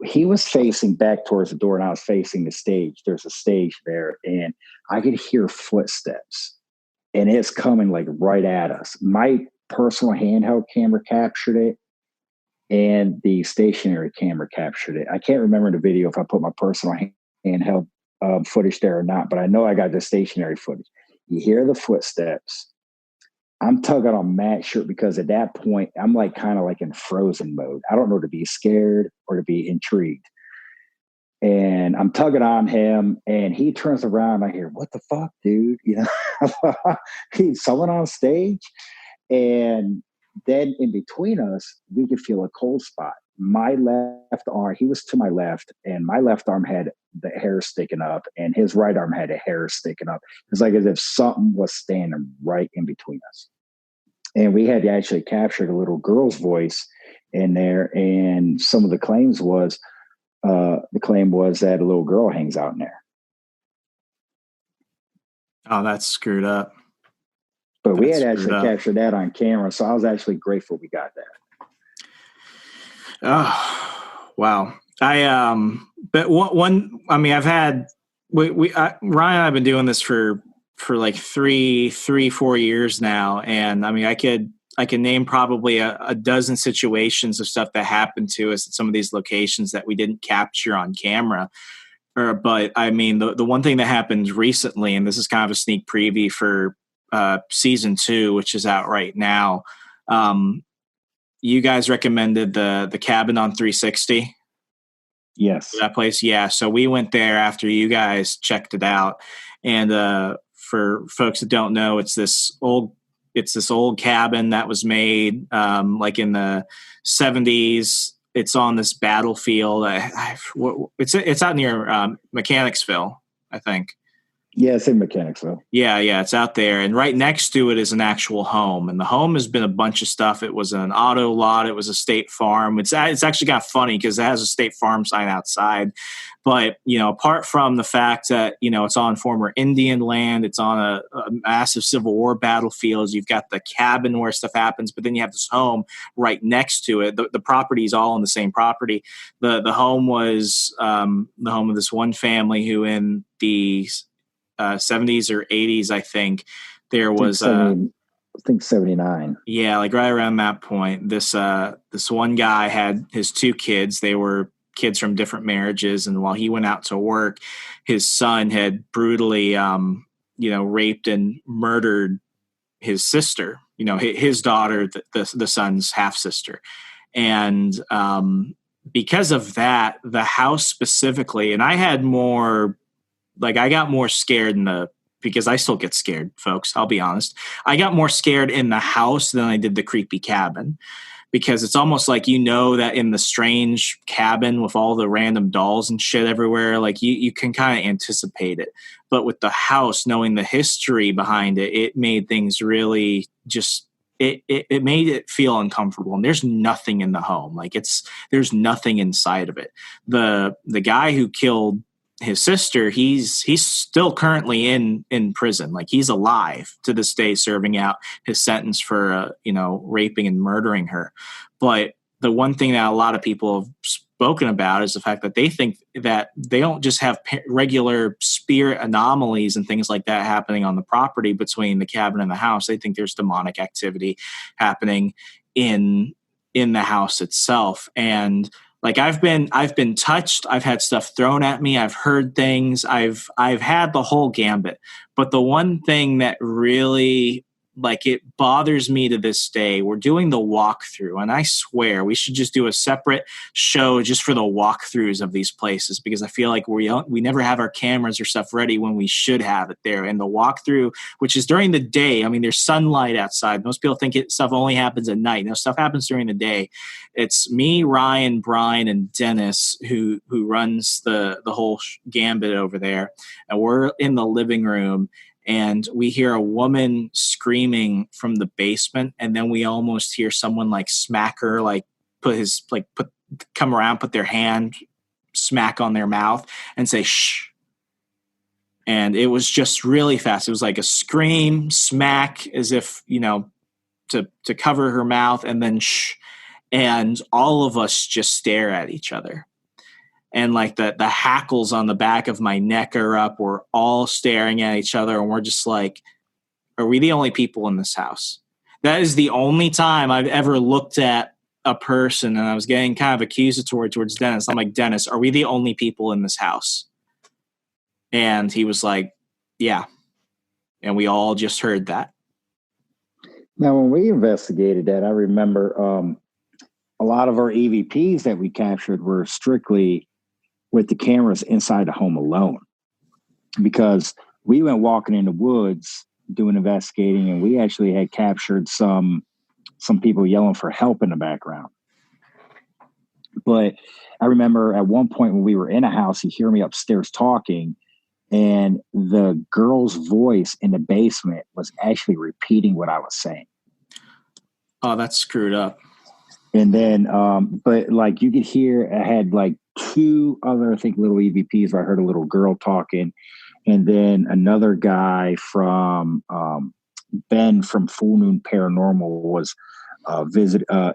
he was facing back towards the door and I was facing the stage. There's a stage there, and I could hear footsteps, and it's coming like right at us. My personal handheld camera captured it, and the stationary camera captured it. I can't remember the video if I put my personal handheld footage there or not, but I know I got the stationary footage. You hear the footsteps. I'm tugging on Matt's shirt because at that point, I'm like kind of like in frozen mode. I don't know to be scared or to be intrigued. And I'm tugging on him, and he turns around. I hear, "What the fuck, dude?" He's someone on stage. And then in between us, we could feel a cold spot. My left arm, he was to my left, and my left arm had the hair sticking up, and his right arm had a hair sticking up. It's like as if something was standing right in between us. And we had actually captured a little girl's voice in there, and some of the claim was that a little girl hangs out in there.
Oh, that's screwed up.
But we had actually captured that on camera, so I was actually grateful we got that.
Oh, wow. But I've had Ryan and I've been doing this for like 4 years now, and I mean, I can name probably a dozen situations of stuff that happened to us at some of these locations that we didn't capture on camera. But I mean, the one thing that happened recently, and this is kind of a sneak preview for season 2, which is out right now. You guys recommended the cabin on 360.
Yes.
That place. Yeah. So we went there after you guys checked it out. And for folks that don't know, it's this old cabin that was made like in the 70s. It's on this battlefield. It's out near Mechanicsville, I think.
Yeah, it's in Mechanicsville.
Yeah, it's out there. And right next to it is an actual home. And the home has been a bunch of stuff. It was an auto lot. It was a State Farm. It's actually got funny because it has a State Farm sign outside. But, apart from the fact that, it's on former Indian land, it's on a massive Civil War battlefield. You've got the cabin where stuff happens, but then you have this home right next to it. The property is all on the same property. The home was the home of this one family who in the 70s or 80s, I think there was
I think 79.
Yeah, like right around that point. This one guy had his 2 kids. They were kids from different marriages, and while he went out to work, his son had brutally raped and murdered his sister, his daughter, the son's half sister. And because of that, the house specifically, and I got more scared because I still get scared, folks. I'll be honest. I got more scared in the house than I did the creepy cabin, because it's almost like, that in the strange cabin with all the random dolls and shit everywhere, like you can kind of anticipate it. But with the house, knowing the history behind it, it made things really just, it made it feel uncomfortable. And there's nothing in the home. There's nothing inside of it. The guy who killed his sister, he's still currently in prison. Like, he's alive to this day, serving out his sentence for raping and murdering her. But the one thing that a lot of people have spoken about is the fact that they think that they don't just have regular spirit anomalies and things like that happening on the property between the cabin and the house. They think there's demonic activity happening in the house itself. And like, I've been touched. I've had stuff thrown at me. I've heard things. I've had the whole gambit. But the one thing that really, it bothers me to this day, we're doing the walkthrough, and I swear we should just do a separate show just for the walkthroughs of these places, because I feel like we never have our cameras or stuff ready when we should have it there. And the walkthrough, which is during the day, I mean, there's sunlight outside. Most people think stuff only happens at night. No, stuff happens during the day. It's me, Ryan, Brian, and Dennis who runs the whole gambit over there, and we're in the living room. And we hear a woman screaming from the basement, and then we almost hear someone smack her, come around, put their hand smack on their mouth and say, shh. And it was just really fast. It was like a scream, smack, as if, to cover her mouth, and then shh. And all of us just stare at each other. And the hackles on the back of my neck are up. We're all staring at each other, and we're just like, are we the only people in this house? That is the only time I've ever looked at a person, and I was getting kind of accusatory towards Dennis. I'm like, Dennis, are we the only people in this house? And he was like, yeah. And we all just heard that.
Now, when we investigated that, I remember a lot of our EVPs that we captured were strictly with the cameras inside the home alone, because we went walking in the woods doing investigating, and we actually had captured some some people yelling for help in the background. But I remember at one point when we were in a house, you hear me upstairs talking, and the girl's voice in the basement was actually repeating what I was saying.
Oh, that's screwed up.
And then, but like you could hear, I had like two other, I think, little EVPs where I heard a little girl talking. And then another guy from Ben from Full Moon Paranormal was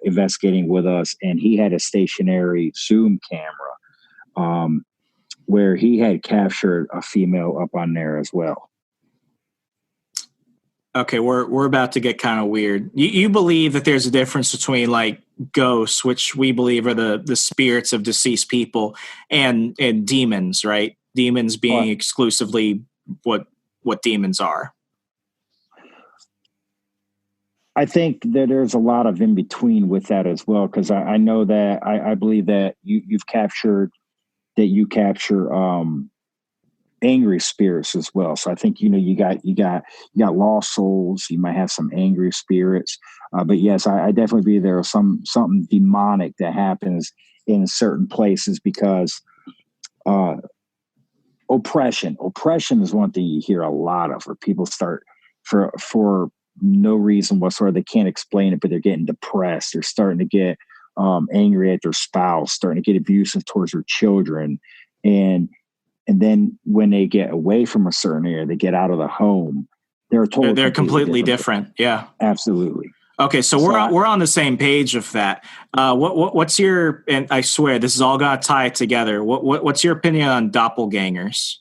investigating with us, and he had a stationary Zoom camera where he had captured a female up on there as well.
Okay, we're about to get kind of weird. You believe that there's a difference between like ghosts, which we believe are the spirits of deceased people, and demons, right? Demons being exclusively what demons are.
I think that there's a lot of in between with that as well, because I know that I believe that you capture angry spirits as well. So I think you got lost souls. You might have some angry spirits, but yes, I definitely believe there is something demonic that happens in certain places because oppression is one thing you hear a lot of, where people start for no reason whatsoever. They can't explain it, but they're getting depressed. They're starting to get angry at their spouse, starting to get abusive towards their children. And then when they get away from a certain area, they get out of the home, they're
completely different. Yeah,
absolutely.
Okay, so we're on the same page of that. What's your, and I swear this is all gonna tie together. What's your opinion on doppelgangers?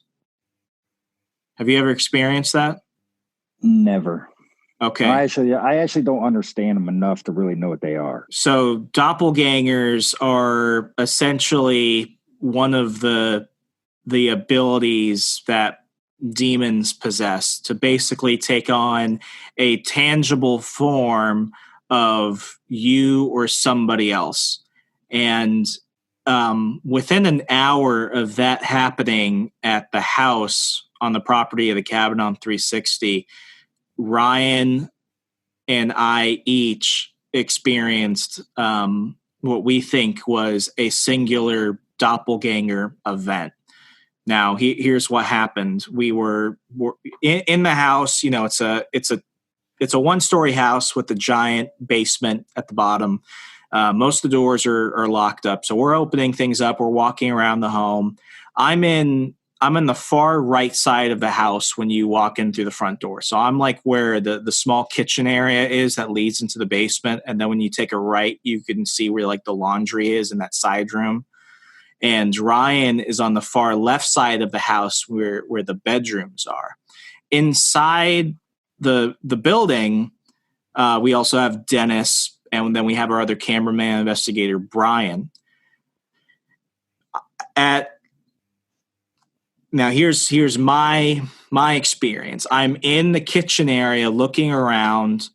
Have you ever experienced that?
Never.
Okay.
I actually don't understand them enough to really know what they are.
So doppelgangers are essentially one of the abilities that demons possess to basically take on a tangible form of you or somebody else. And within an hour of that happening at the house on the property of the Cabin on 360, Ryan and I each experienced what we think was a singular doppelganger event. Now, here's what happened. We were in the house. You know, it's a one-story house with a giant basement at the bottom. Most of the doors are locked up, so we're opening things up. We're walking around the home. I'm in the far right side of the house when you walk in through the front door. So I'm like where the small kitchen area is that leads into the basement. And then when you take a right, you can see where like the laundry is in that side room. And Ryan is on the far left side of the house where the bedrooms are. Inside the building, we also have Dennis, and then we have our other cameraman investigator, Brian. Now here's my experience. I'm in the kitchen area looking around,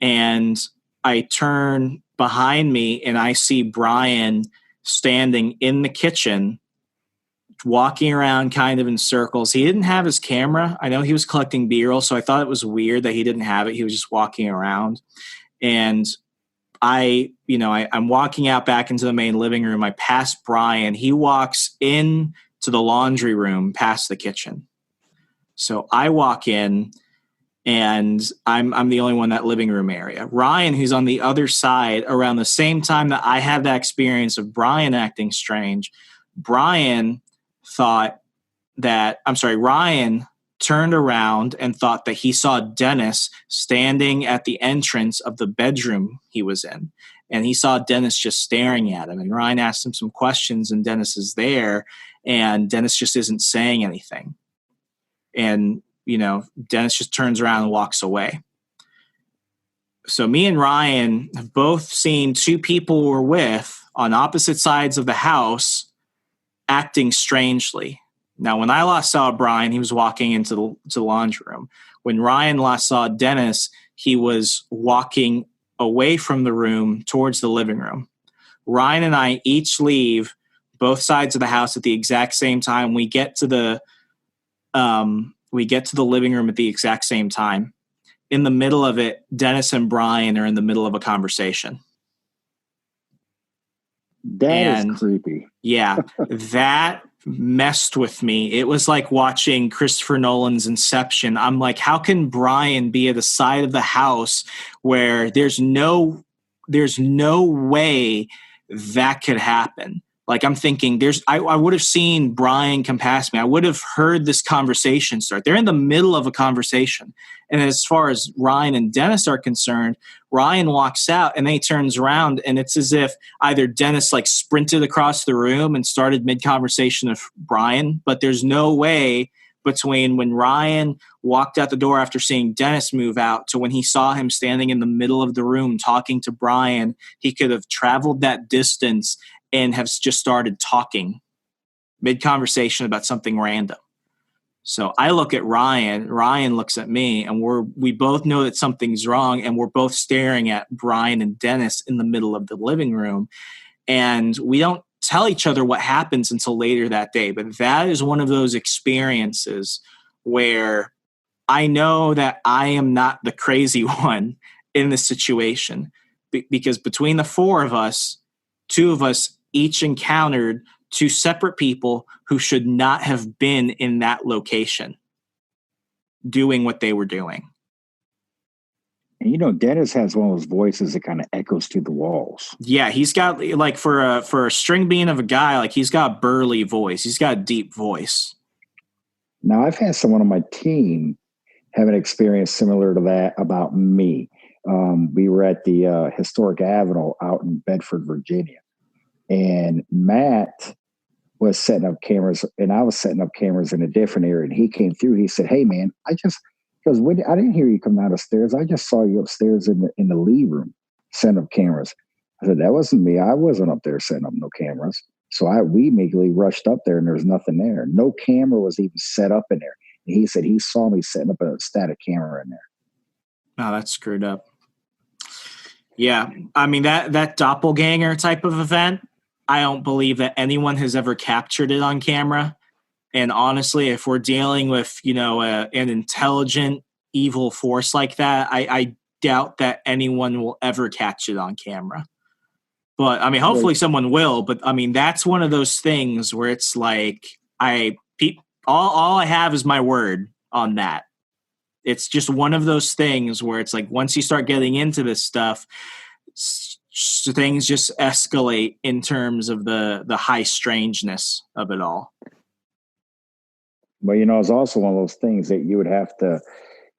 and I turn behind me and I see Brian standing in the kitchen, walking around kind of in circles. He didn't have his camera. I know he was collecting B-roll, so I thought it was weird that he didn't have it. He was just walking around. And I'm walking out back into the main living room. I pass Brian. He walks in to the laundry room past the kitchen. So I walk in, and I'm the only one in that living room area. Ryan, who's on the other side, around the same time that I had that experience of Brian acting strange, Ryan turned around and thought that he saw Dennis standing at the entrance of the bedroom he was in. And he saw Dennis just staring at him. And Ryan asked him some questions, and Dennis is there, and Dennis just isn't saying anything. And Dennis just turns around and walks away. So me and Ryan have both seen two people we're with on opposite sides of the house acting strangely. Now, when I last saw Brian, he was walking into the laundry room. When Ryan last saw Dennis, he was walking away from the room towards the living room. Ryan and I each leave both sides of the house at the exact same time. We get to the living room at the exact same time. in the middle of it, Dennis and Brian are in the middle of a conversation.
That is creepy.
Yeah, that messed with me. It was like watching Christopher Nolan's Inception. I'm like, how can Brian be at the side of the house where there's no way that could happen? Like, I'm thinking I would have seen Brian come past me. I would have heard this conversation start. They're in the middle of a conversation. And as far as Ryan and Dennis are concerned, Ryan walks out and then he turns around, and it's as if either Dennis like sprinted across the room and started mid-conversation of Brian, but there's no way between when Ryan walked out the door after seeing Dennis move out to when he saw him standing in the middle of the room talking to Brian. He could have traveled that distance and have just started talking mid-conversation about something random. So I look at Ryan looks at me, and we both know that something's wrong, and we're both staring at Brian and Dennis in the middle of the living room. And we don't tell each other what happens until later that day. But that is one of those experiences where I know that I am not the crazy one in this situation, because between the four of us, two of us each encountered two separate people who should not have been in that location doing what they were doing.
And you know, Dennis has one of those voices that kind of echoes through the walls.
Yeah, he's got, like, for a string bean of a guy, like, he's got a burly voice. He's got a deep voice.
Now, I've had someone on my team have an experience similar to that about me. We were at the Historic Avenue out in Bedford, Virginia, and Matt was setting up cameras, and I was setting up cameras in a different area. And he came through. He said, "Hey, man, because I didn't hear you come down the stairs. I just saw you upstairs in the lead room setting up cameras." I said, "That wasn't me. I wasn't up there setting up no cameras." So we immediately rushed up there, and there was nothing there. No camera was even set up in there. And he said he saw me setting up a static camera in there.
Oh, that's screwed up. Yeah, I mean, that doppelganger type of event, I don't believe that anyone has ever captured it on camera. And honestly, if we're dealing with, an intelligent, evil force like that, I doubt that anyone will ever catch it on camera. But, I mean, hopefully someone will. But, I mean, that's one of those things where it's like, all I have is my word on that. It's just one of those things where it's like, once you start getting into this stuff, things just escalate in terms of the high strangeness of it all.
But, it's also one of those things that you would have to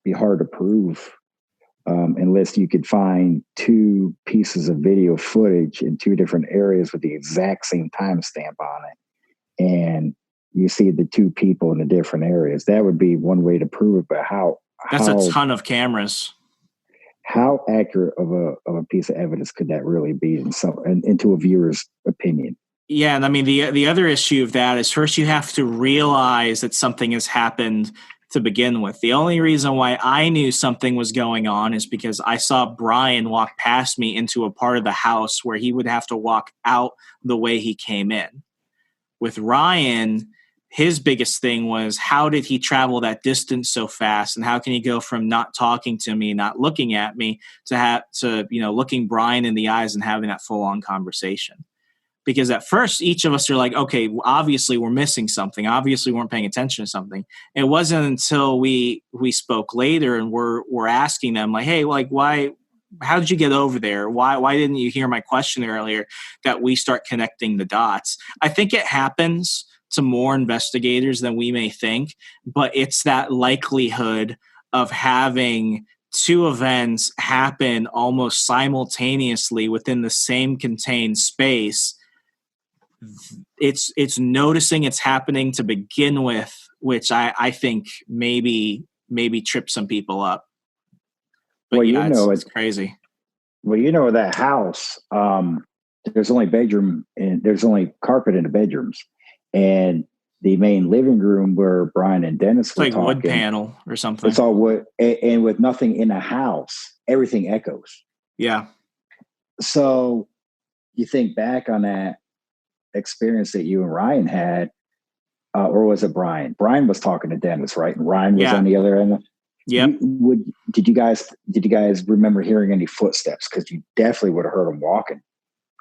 be hard to prove unless you could find two pieces of video footage in two different areas with the exact same timestamp on it. And you see the two people in the different areas. That would be one way to prove it. But
that's a ton of cameras.
How accurate of a piece of evidence could that really be into a viewer's opinion?
Yeah, and I mean, the other issue of that is, first you have to realize that something has happened to begin with. The only reason why I knew something was going on is because I saw Brian walk past me into a part of the house where he would have to walk out the way he came in. With Ryan, his biggest thing was, how did he travel that distance so fast, and how can he go from not talking to me, not looking at me, to looking Brian in the eyes and having that full-on conversation? Because at first, each of us are like, okay, obviously we're missing something. Obviously we weren't paying attention to something. It wasn't until we spoke later and we're asking them, like, hey, like, why? How did you get over there? Why didn't you hear my question earlier? That we start connecting the dots. I think it happens to more investigators than we may think, but it's that likelihood of having two events happen almost simultaneously within the same contained space. It's noticing it's happening to begin with, which I think maybe trip some people up. But
well,
it's crazy.
Well, that house, there's only bedroom and there's only carpet in the bedrooms, and the main living room where Brian and Dennis were
like
talking,
wood panel or something.
It's all wood, and with nothing in the house, everything echoes.
Yeah.
So you think back on that experience that you and Ryan had, or was it Brian? Brian was talking to Dennis, right? And Ryan was on the other end.
Yep.
Did you guys remember hearing any footsteps? Because you definitely would have heard them walking.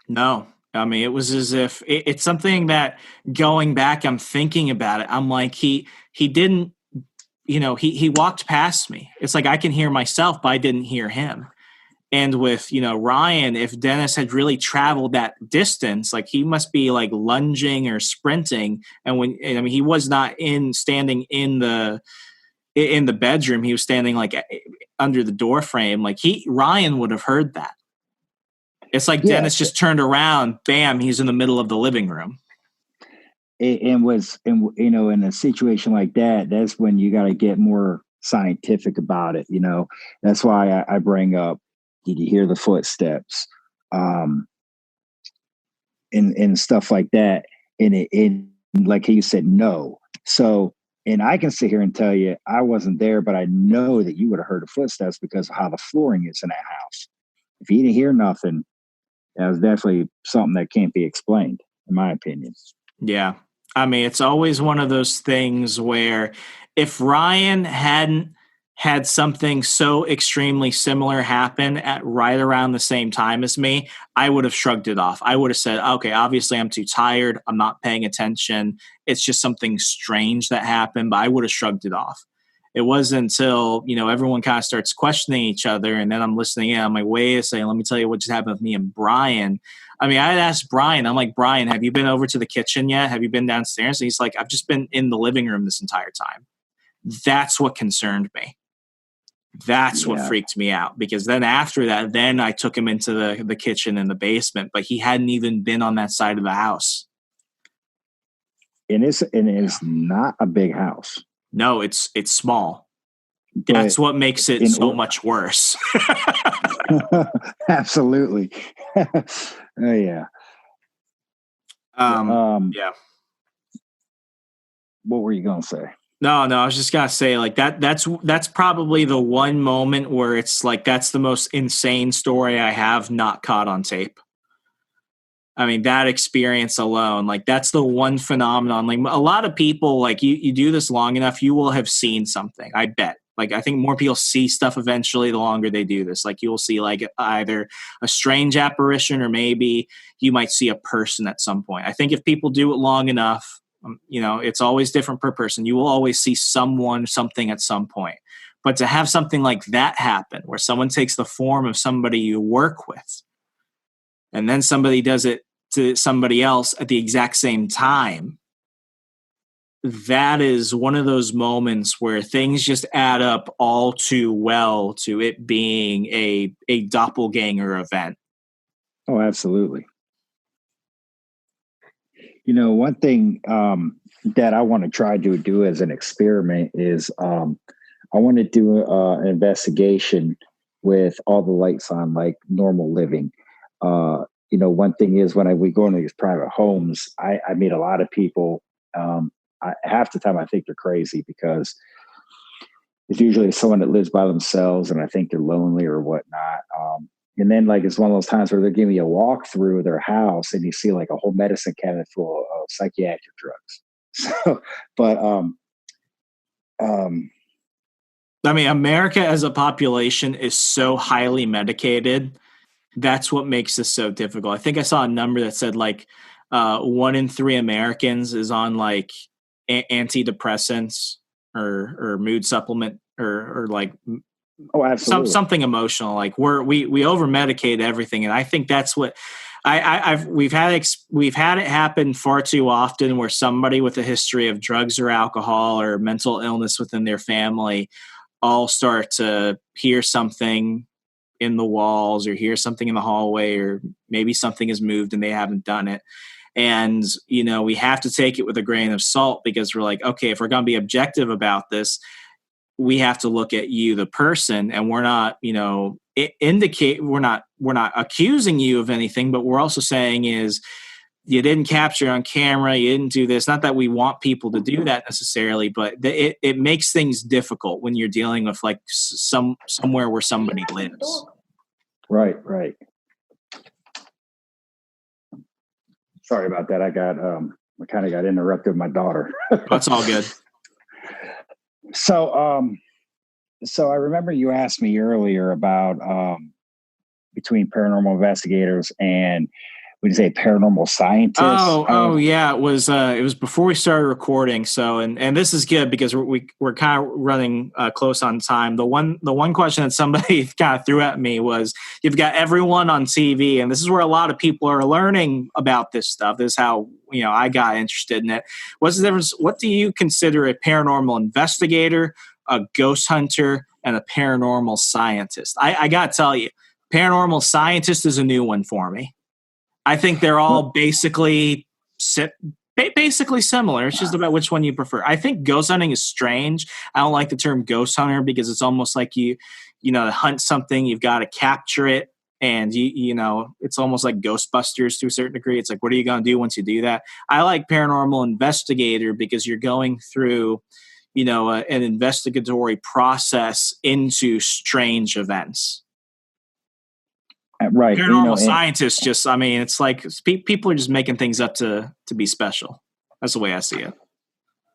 No. I mean, it was as if it's something that going back, I'm thinking about it. I'm like, he didn't, he walked past me. It's like I can hear myself, but I didn't hear him. And with, Ryan, if Dennis had really traveled that distance, like he must be like lunging or sprinting. And he was not standing in the bedroom. He was standing like under the door frame. Like Ryan would have heard that. It's like Dennis just turned around, bam, he's in the middle of the living room.
In a situation like that, that's when you got to get more scientific about it. That's why I bring up, did you hear the footsteps? And stuff like that. And like you said, no. So, and I can sit here and tell you, I wasn't there, but I know that you would have heard the footsteps because of how the flooring is in that house. If you didn't hear nothing, that was definitely something that can't be explained, in my opinion.
Yeah. I mean, it's always one of those things where if Ryan hadn't had something so extremely similar happen at right around the same time as me, I would have shrugged it off. I would have said, okay, obviously I'm too tired. I'm not paying attention. It's just something strange that happened, but I would have shrugged it off. It wasn't until, everyone kind of starts questioning each other and then I'm listening in. I'm like, wait a second, let me tell you what just happened with me and Brian. I mean, I'd asked Brian, I'm like, Brian, have you been over to the kitchen yet? Have you been downstairs? And he's like, I've just been in the living room this entire time. That's what concerned me. That's what freaked me out, because then after that, then I took him into the kitchen and the basement, but he hadn't even been on that side of the house.
And it's not a big house.
No, it's small. That's what makes it so much worse.
Absolutely. Oh yeah.
Yeah.
What were you gonna say?
No, I was just gonna say like that's probably the one moment where it's like that's the most insane story I have not caught on tape. I mean, that experience alone, like that's the one phenomenon. Like a lot of people, like you do this long enough, you will have seen something. I bet. Like I think more people see stuff eventually the longer they do this. Like you will see like either a strange apparition or maybe you might see a person at some point. I think if people do it long enough, it's always different per person. You will always see something at some point. But to have something like that happen, where someone takes the form of somebody you work with, and then somebody does it to somebody else at the exact same time, that is one of those moments where things just add up all too well to it being a doppelganger event.
Oh, absolutely. One thing that I want to try to do as an experiment is I want to do an investigation with all the lights on, like normal living. One thing is when we go into these private homes, I meet a lot of people. Half the time I think they're crazy because it's usually someone that lives by themselves and I think they're lonely or whatnot. And then like it's one of those times where they're giving you a walk through their house and you see like a whole medicine cabinet full of psychiatric drugs. So, but
I mean, America as a population is so highly medicated. That's what makes this so difficult. I think I saw a number that said like 1 in 3 Americans is on like antidepressants or mood supplement or like something emotional. Like we over medicate everything, and I think that's what we've had it happen far too often, where somebody with a history of drugs or alcohol or mental illness within their family all start to hear something in the walls or hear something in the hallway, or maybe something has moved and they haven't done it. And, we have to take it with a grain of salt, because we're like, okay, if we're going to be objective about this, we have to look at you, the person, and we're not, we're not accusing you of anything, but we're also saying is you didn't capture on camera, you didn't do this. Not that we want people to do that necessarily, but it makes things difficult when you're dealing with like somewhere where somebody lives.
Right. Sorry about that. I kind of got interrupted with my daughter.
That's all good.
So So I remember you asked me earlier about between paranormal investigators and, would you say, paranormal scientists?
Oh yeah, it was before we started recording. So and this is good because we're kind of running close on time. The one question that somebody kind of threw at me was, you've got everyone on TV, and this is where a lot of people are learning about this stuff. This is how I got interested in it. What's the difference? What do you consider a paranormal investigator, a ghost hunter, and a paranormal scientist? I gotta tell you, paranormal scientist is a new one for me. I think they're all basically similar. It's just about which one you prefer. I think ghost hunting is strange. I don't like the term ghost hunter because it's almost like you to hunt something, you've got to capture it. And it's almost like Ghostbusters to a certain degree. It's like, what are you going to do once you do that? I like paranormal investigator because you're going through, an investigatory process into strange events.
Right.
Paranormal scientists it's like people are just making things up to be special. That's the way I see it.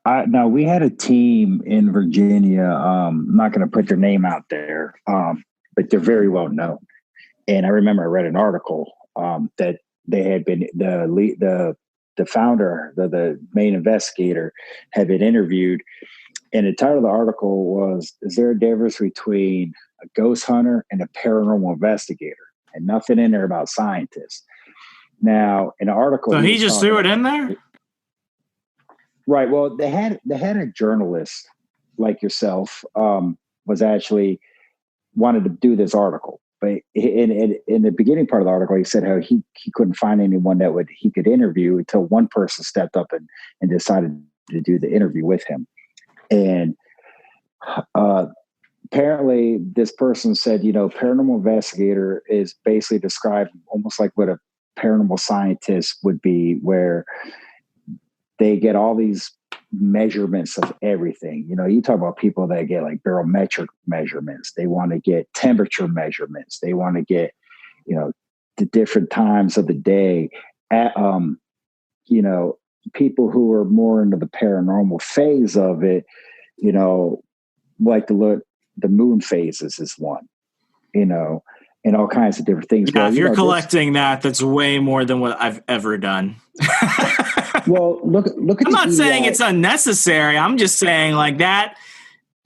Now, we had a team in Virginia. I'm not going to put their name out there, but they're very well known. And I remember I read an article that they had been the founder, the main investigator, had been interviewed, and the title of the article was, "Is there a difference between a ghost hunter and a paranormal investigator?" And nothing in there about scientists. Now, in the article,
so he just threw it in there,
right? Well, they had a journalist like yourself was actually wanted to do this article, but in the beginning part of the article, he said how he couldn't find anyone that he could interview until one person stepped up and decided to do the interview with him, and apparently this person said, paranormal investigator is basically described almost like what a paranormal scientist would be, where they get all these measurements of everything. You talk about people that get like barometric measurements. They want to get temperature measurements. They want to get, the different times of the day. People who are more into the paranormal phase of it, like to look. The moon phases is one, and all kinds of different things.
Yeah, if you're collecting that's way more than what I've ever done.
Well, look at.
I'm not saying it's unnecessary. I'm just saying like that.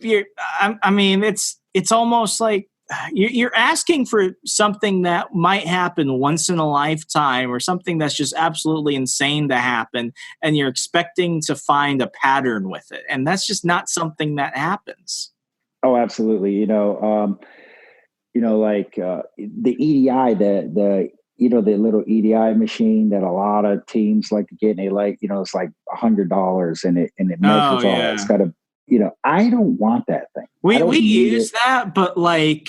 It's almost like you're asking for something that might happen once in a lifetime, or something that's just absolutely insane to happen, and you're expecting to find a pattern with it, and that's just not something that happens.
Oh, absolutely. Like the EDI, the little EDI machine that a lot of teams like to get, and they like, it's like $100 and it measures all that. It's got to, I don't want that thing.
We use that, but like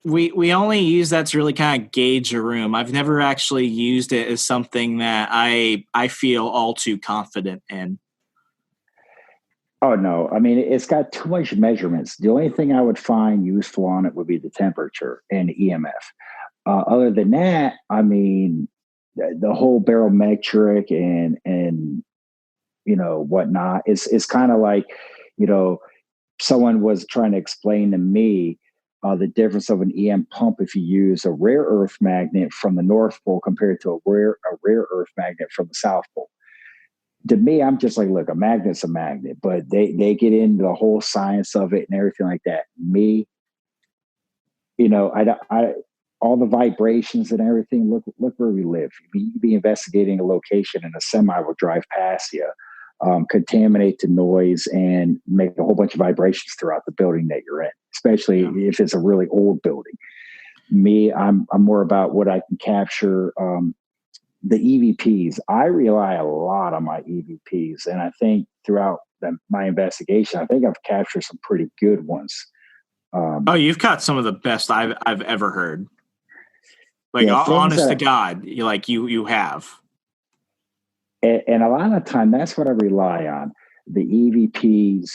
we only use that to really kind of gauge a room. I've never actually used it as something that I feel all too confident in.
Oh, no. I mean, it's got too much measurements. The only thing I would find useful on it would be the temperature and EMF. Other than that, I mean, the whole barometric and whatnot, it's kind of like, someone was trying to explain to me the difference of an EM pump if you use a rare earth magnet from the North Pole compared to a rare earth magnet from the South Pole. To me, I'm just like, look, a magnet's a magnet, but they get into the whole science of it and everything like that. Me, I all the vibrations and everything. Look where we live. You could be investigating a location and a semi will drive past you, contaminate the noise and make a whole bunch of vibrations throughout the building that you're in, especially if it's a really old building. Me, I'm more about what I can capture. The EVPs, I rely a lot on my EVPs, and I think throughout my investigation, I think I've captured some pretty good ones.
You've got some of the best I've ever heard. Like, honest to God, you have.
And a lot of the time, that's what I rely on. The EVPs,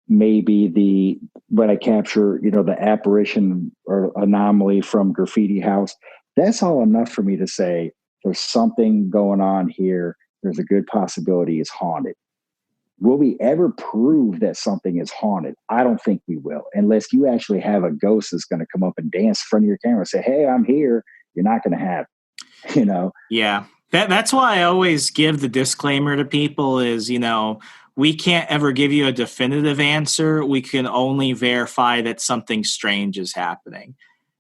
maybe when I capture, the apparition or anomaly from Graffiti House. That's all enough for me to say there's something going on here. There's a good possibility it's haunted. will we ever prove that something is haunted? I don't think we will, unless you actually have a ghost that's going to come up and dance in front of your camera and say, hey, I'm here. You're not going to have it, you know?
Yeah. That's why I always give the disclaimer to people is, we can't ever give you a definitive answer. We can only verify that something strange is happening.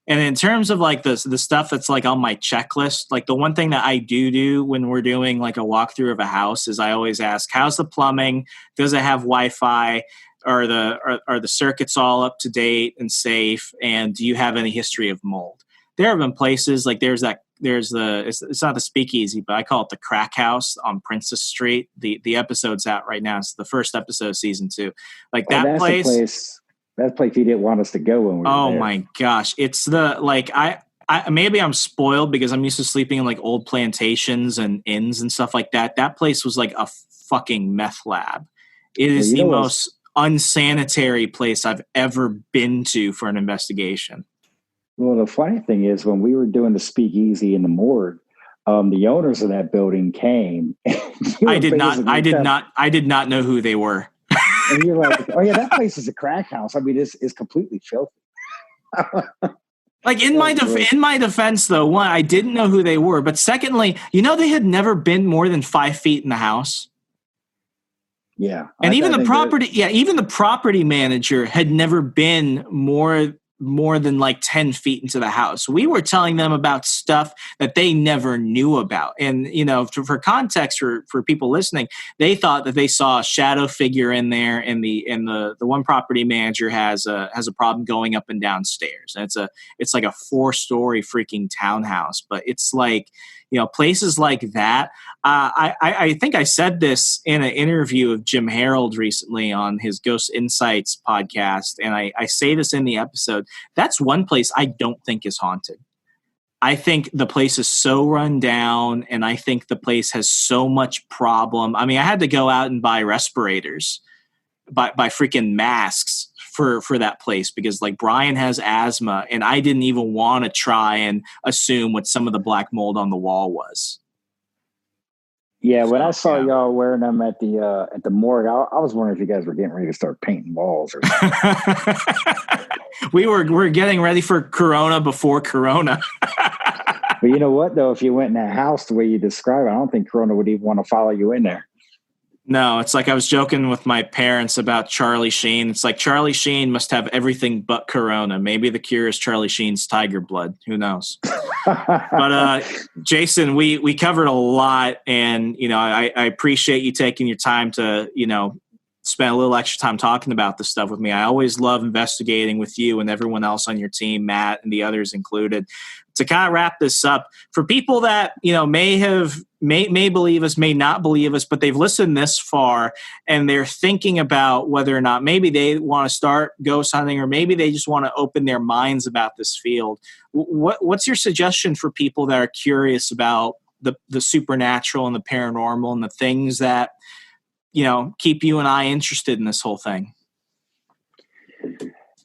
And in terms of like the stuff that's like on my checklist, like the one thing that I do when we're doing like a walkthrough of a house is I always ask, how's the plumbing? Does it have Wi-Fi? Are the circuits all up to date and safe? And do you have any history of mold? There have been places like it's not the Speakeasy, but I call it the Crack House on Princess Street. The episode's out right now. It's the first episode of season 2. Like that place.
That place you didn't want us to go when we were there.
Oh my gosh. It's I maybe I'm spoiled because I'm used to sleeping in like old plantations and inns and stuff like that. That place was like a fucking meth lab. It is the most unsanitary place I've ever been to for an investigation.
Well, the funny thing is when we were doing the Speakeasy in the morgue, the owners of that building came.
I did not know who they were.
And you're like, oh yeah, that place is a crack house. I mean, it's completely filthy.
Like in my defense, though, one, I didn't know who they were, but secondly, they had never been more than 5 feet in the house.
Yeah,
and even the property manager had never been more than like 10 feet into the house. We were telling them about stuff that they never knew about. And, for context for people listening, they thought that they saw a shadow figure in there, and the one property manager has a problem going up and down stairs. And it's like a 4-story freaking townhouse, but it's like, places like that. I think I said this in an interview of Jim Harold recently on his Ghost Insights podcast, and I say this in the episode. That's one place I don't think is haunted. I think the place is so run down, and I think the place has so much problem. I mean, I had to go out and buy respirators, buy freaking masks for that place because like Brian has asthma, and I didn't even want to try and assume what some of the black mold on the wall was.
Yeah, when I saw y'all wearing them at the morgue, I was wondering if you guys were getting ready to start painting walls or something.
We're getting ready for Corona before Corona.
But you know what, though? If you went in that house the way you describe it, I don't think Corona would even want to follow you in there.
No, it's like I was joking with my parents about Charlie Sheen. It's like Charlie Sheen must have everything but Corona. Maybe the cure is Charlie Sheen's tiger blood. Who knows? But Jason, we covered a lot, and I appreciate you taking your time to spend a little extra time talking about this stuff with me. I always love investigating with you and everyone else on your team, Matt and the others included. To kind of wrap this up, for people that may believe us, may not believe us, but they've listened this far and they're thinking about whether or not maybe they want to start ghost hunting, or maybe they just want to open their minds about this field. What's your suggestion for people that are curious about the supernatural and the paranormal and the things that keep you and I interested in this whole thing?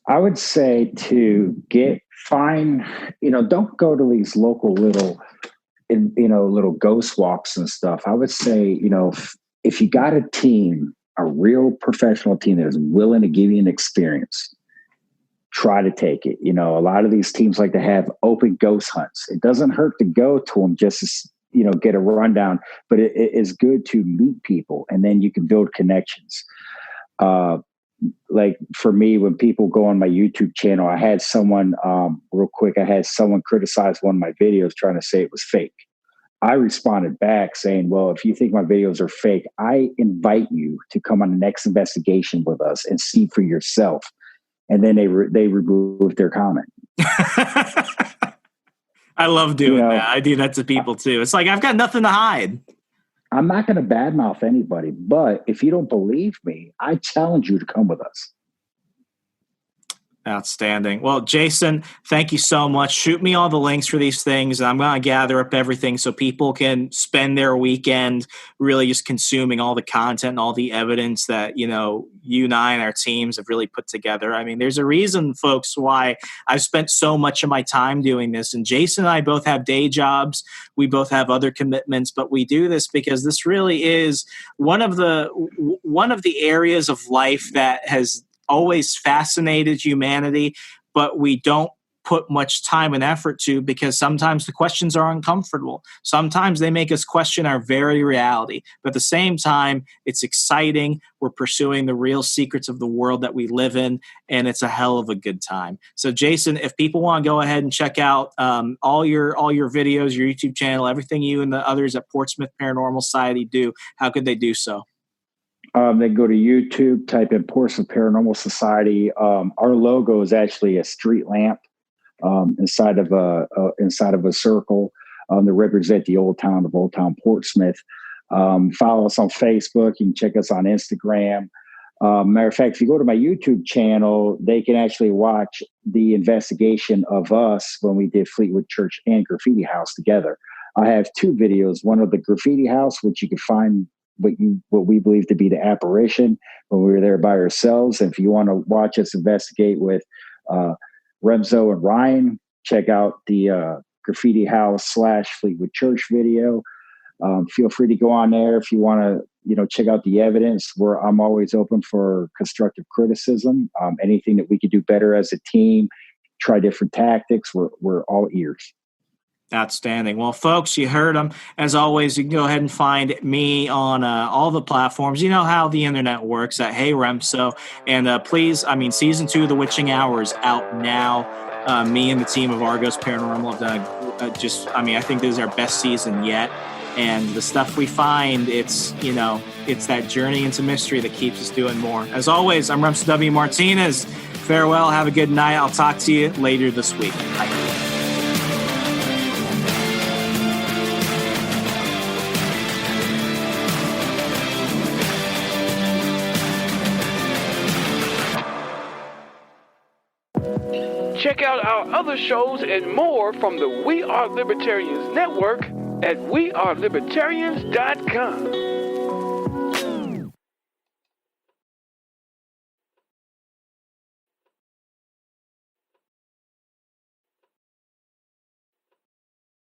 I would say don't go to these local little ghost walks and stuff. I would say, if you got a team, a real professional team that is willing to give you an experience, try to take it. A lot of these teams like to have open ghost hunts. It doesn't hurt to go to them just to, get a rundown, but it is good to meet people, and then you can build connections. Like for me, when people go on my YouTube channel, I had someone criticize one of my videos trying to say it was fake. I responded back saying, well, if you think my videos are fake, I invite you to come on the next investigation with us and see for yourself. And then they removed their comment.
I love doing that. I do that to people too. It's like, I've got nothing to hide.
I'm not going to badmouth anybody, but if you don't believe me, I challenge you to come with us.
Outstanding. Well, Jason, thank you so much. Shoot me all the links for these things. I'm going to gather up everything so people can spend their weekend really just consuming all the content and all the evidence that, you and I and our teams have really put together. I mean, there's a reason, folks, why I've spent so much of my time doing this. And Jason and I both have day jobs. We both have other commitments, but we do this because this really is one of the areas of life that has always fascinated humanity, but we don't put much time and effort to because sometimes the questions are uncomfortable. Sometimes they make us question our very reality. But at the same time, it's exciting. We're pursuing the real secrets of the world that we live in, and it's a hell of a good time. So, Jason, if people want to go ahead and check out all your videos, your YouTube channel, everything you and the others at Portsmouth Paranormal Society do, how could they do so?
They go to YouTube, type in Portsmouth Paranormal Society. Our logo is actually a street lamp inside of a circle that represent the old town of Old Town Portsmouth. Follow us on Facebook. You can check us on Instagram. Matter of fact, if you go to my YouTube channel, they can actually watch the investigation of us when we did Fleetwood Church and Graffiti House together. I have two videos, one of the Graffiti House, which you can find what we believe to be the apparition when we were there by ourselves. And if you want to watch us investigate with Remso and Ryan, check out the Graffiti House / Fleetwood Church video. Feel free to go on there if you want to, check out the evidence. I'm always open for constructive criticism. Anything that we could do better as a team, try different tactics. We're all ears.
Outstanding. Well, folks, you heard them. As always, you can go ahead and find me on all the platforms. You know how the internet works at Hey Remso. And please, season 2 of The Witching Hour is out now. Me and the team of Argos Paranormal have done I think this is our best season yet. And the stuff we find, it's that journey into mystery that keeps us doing more. As always, I'm Remso W. Martinez. Farewell. Have a good night. I'll talk to you later this week. Bye.
Check out our other shows and more from the We Are Libertarians network at wearelibertarians.com.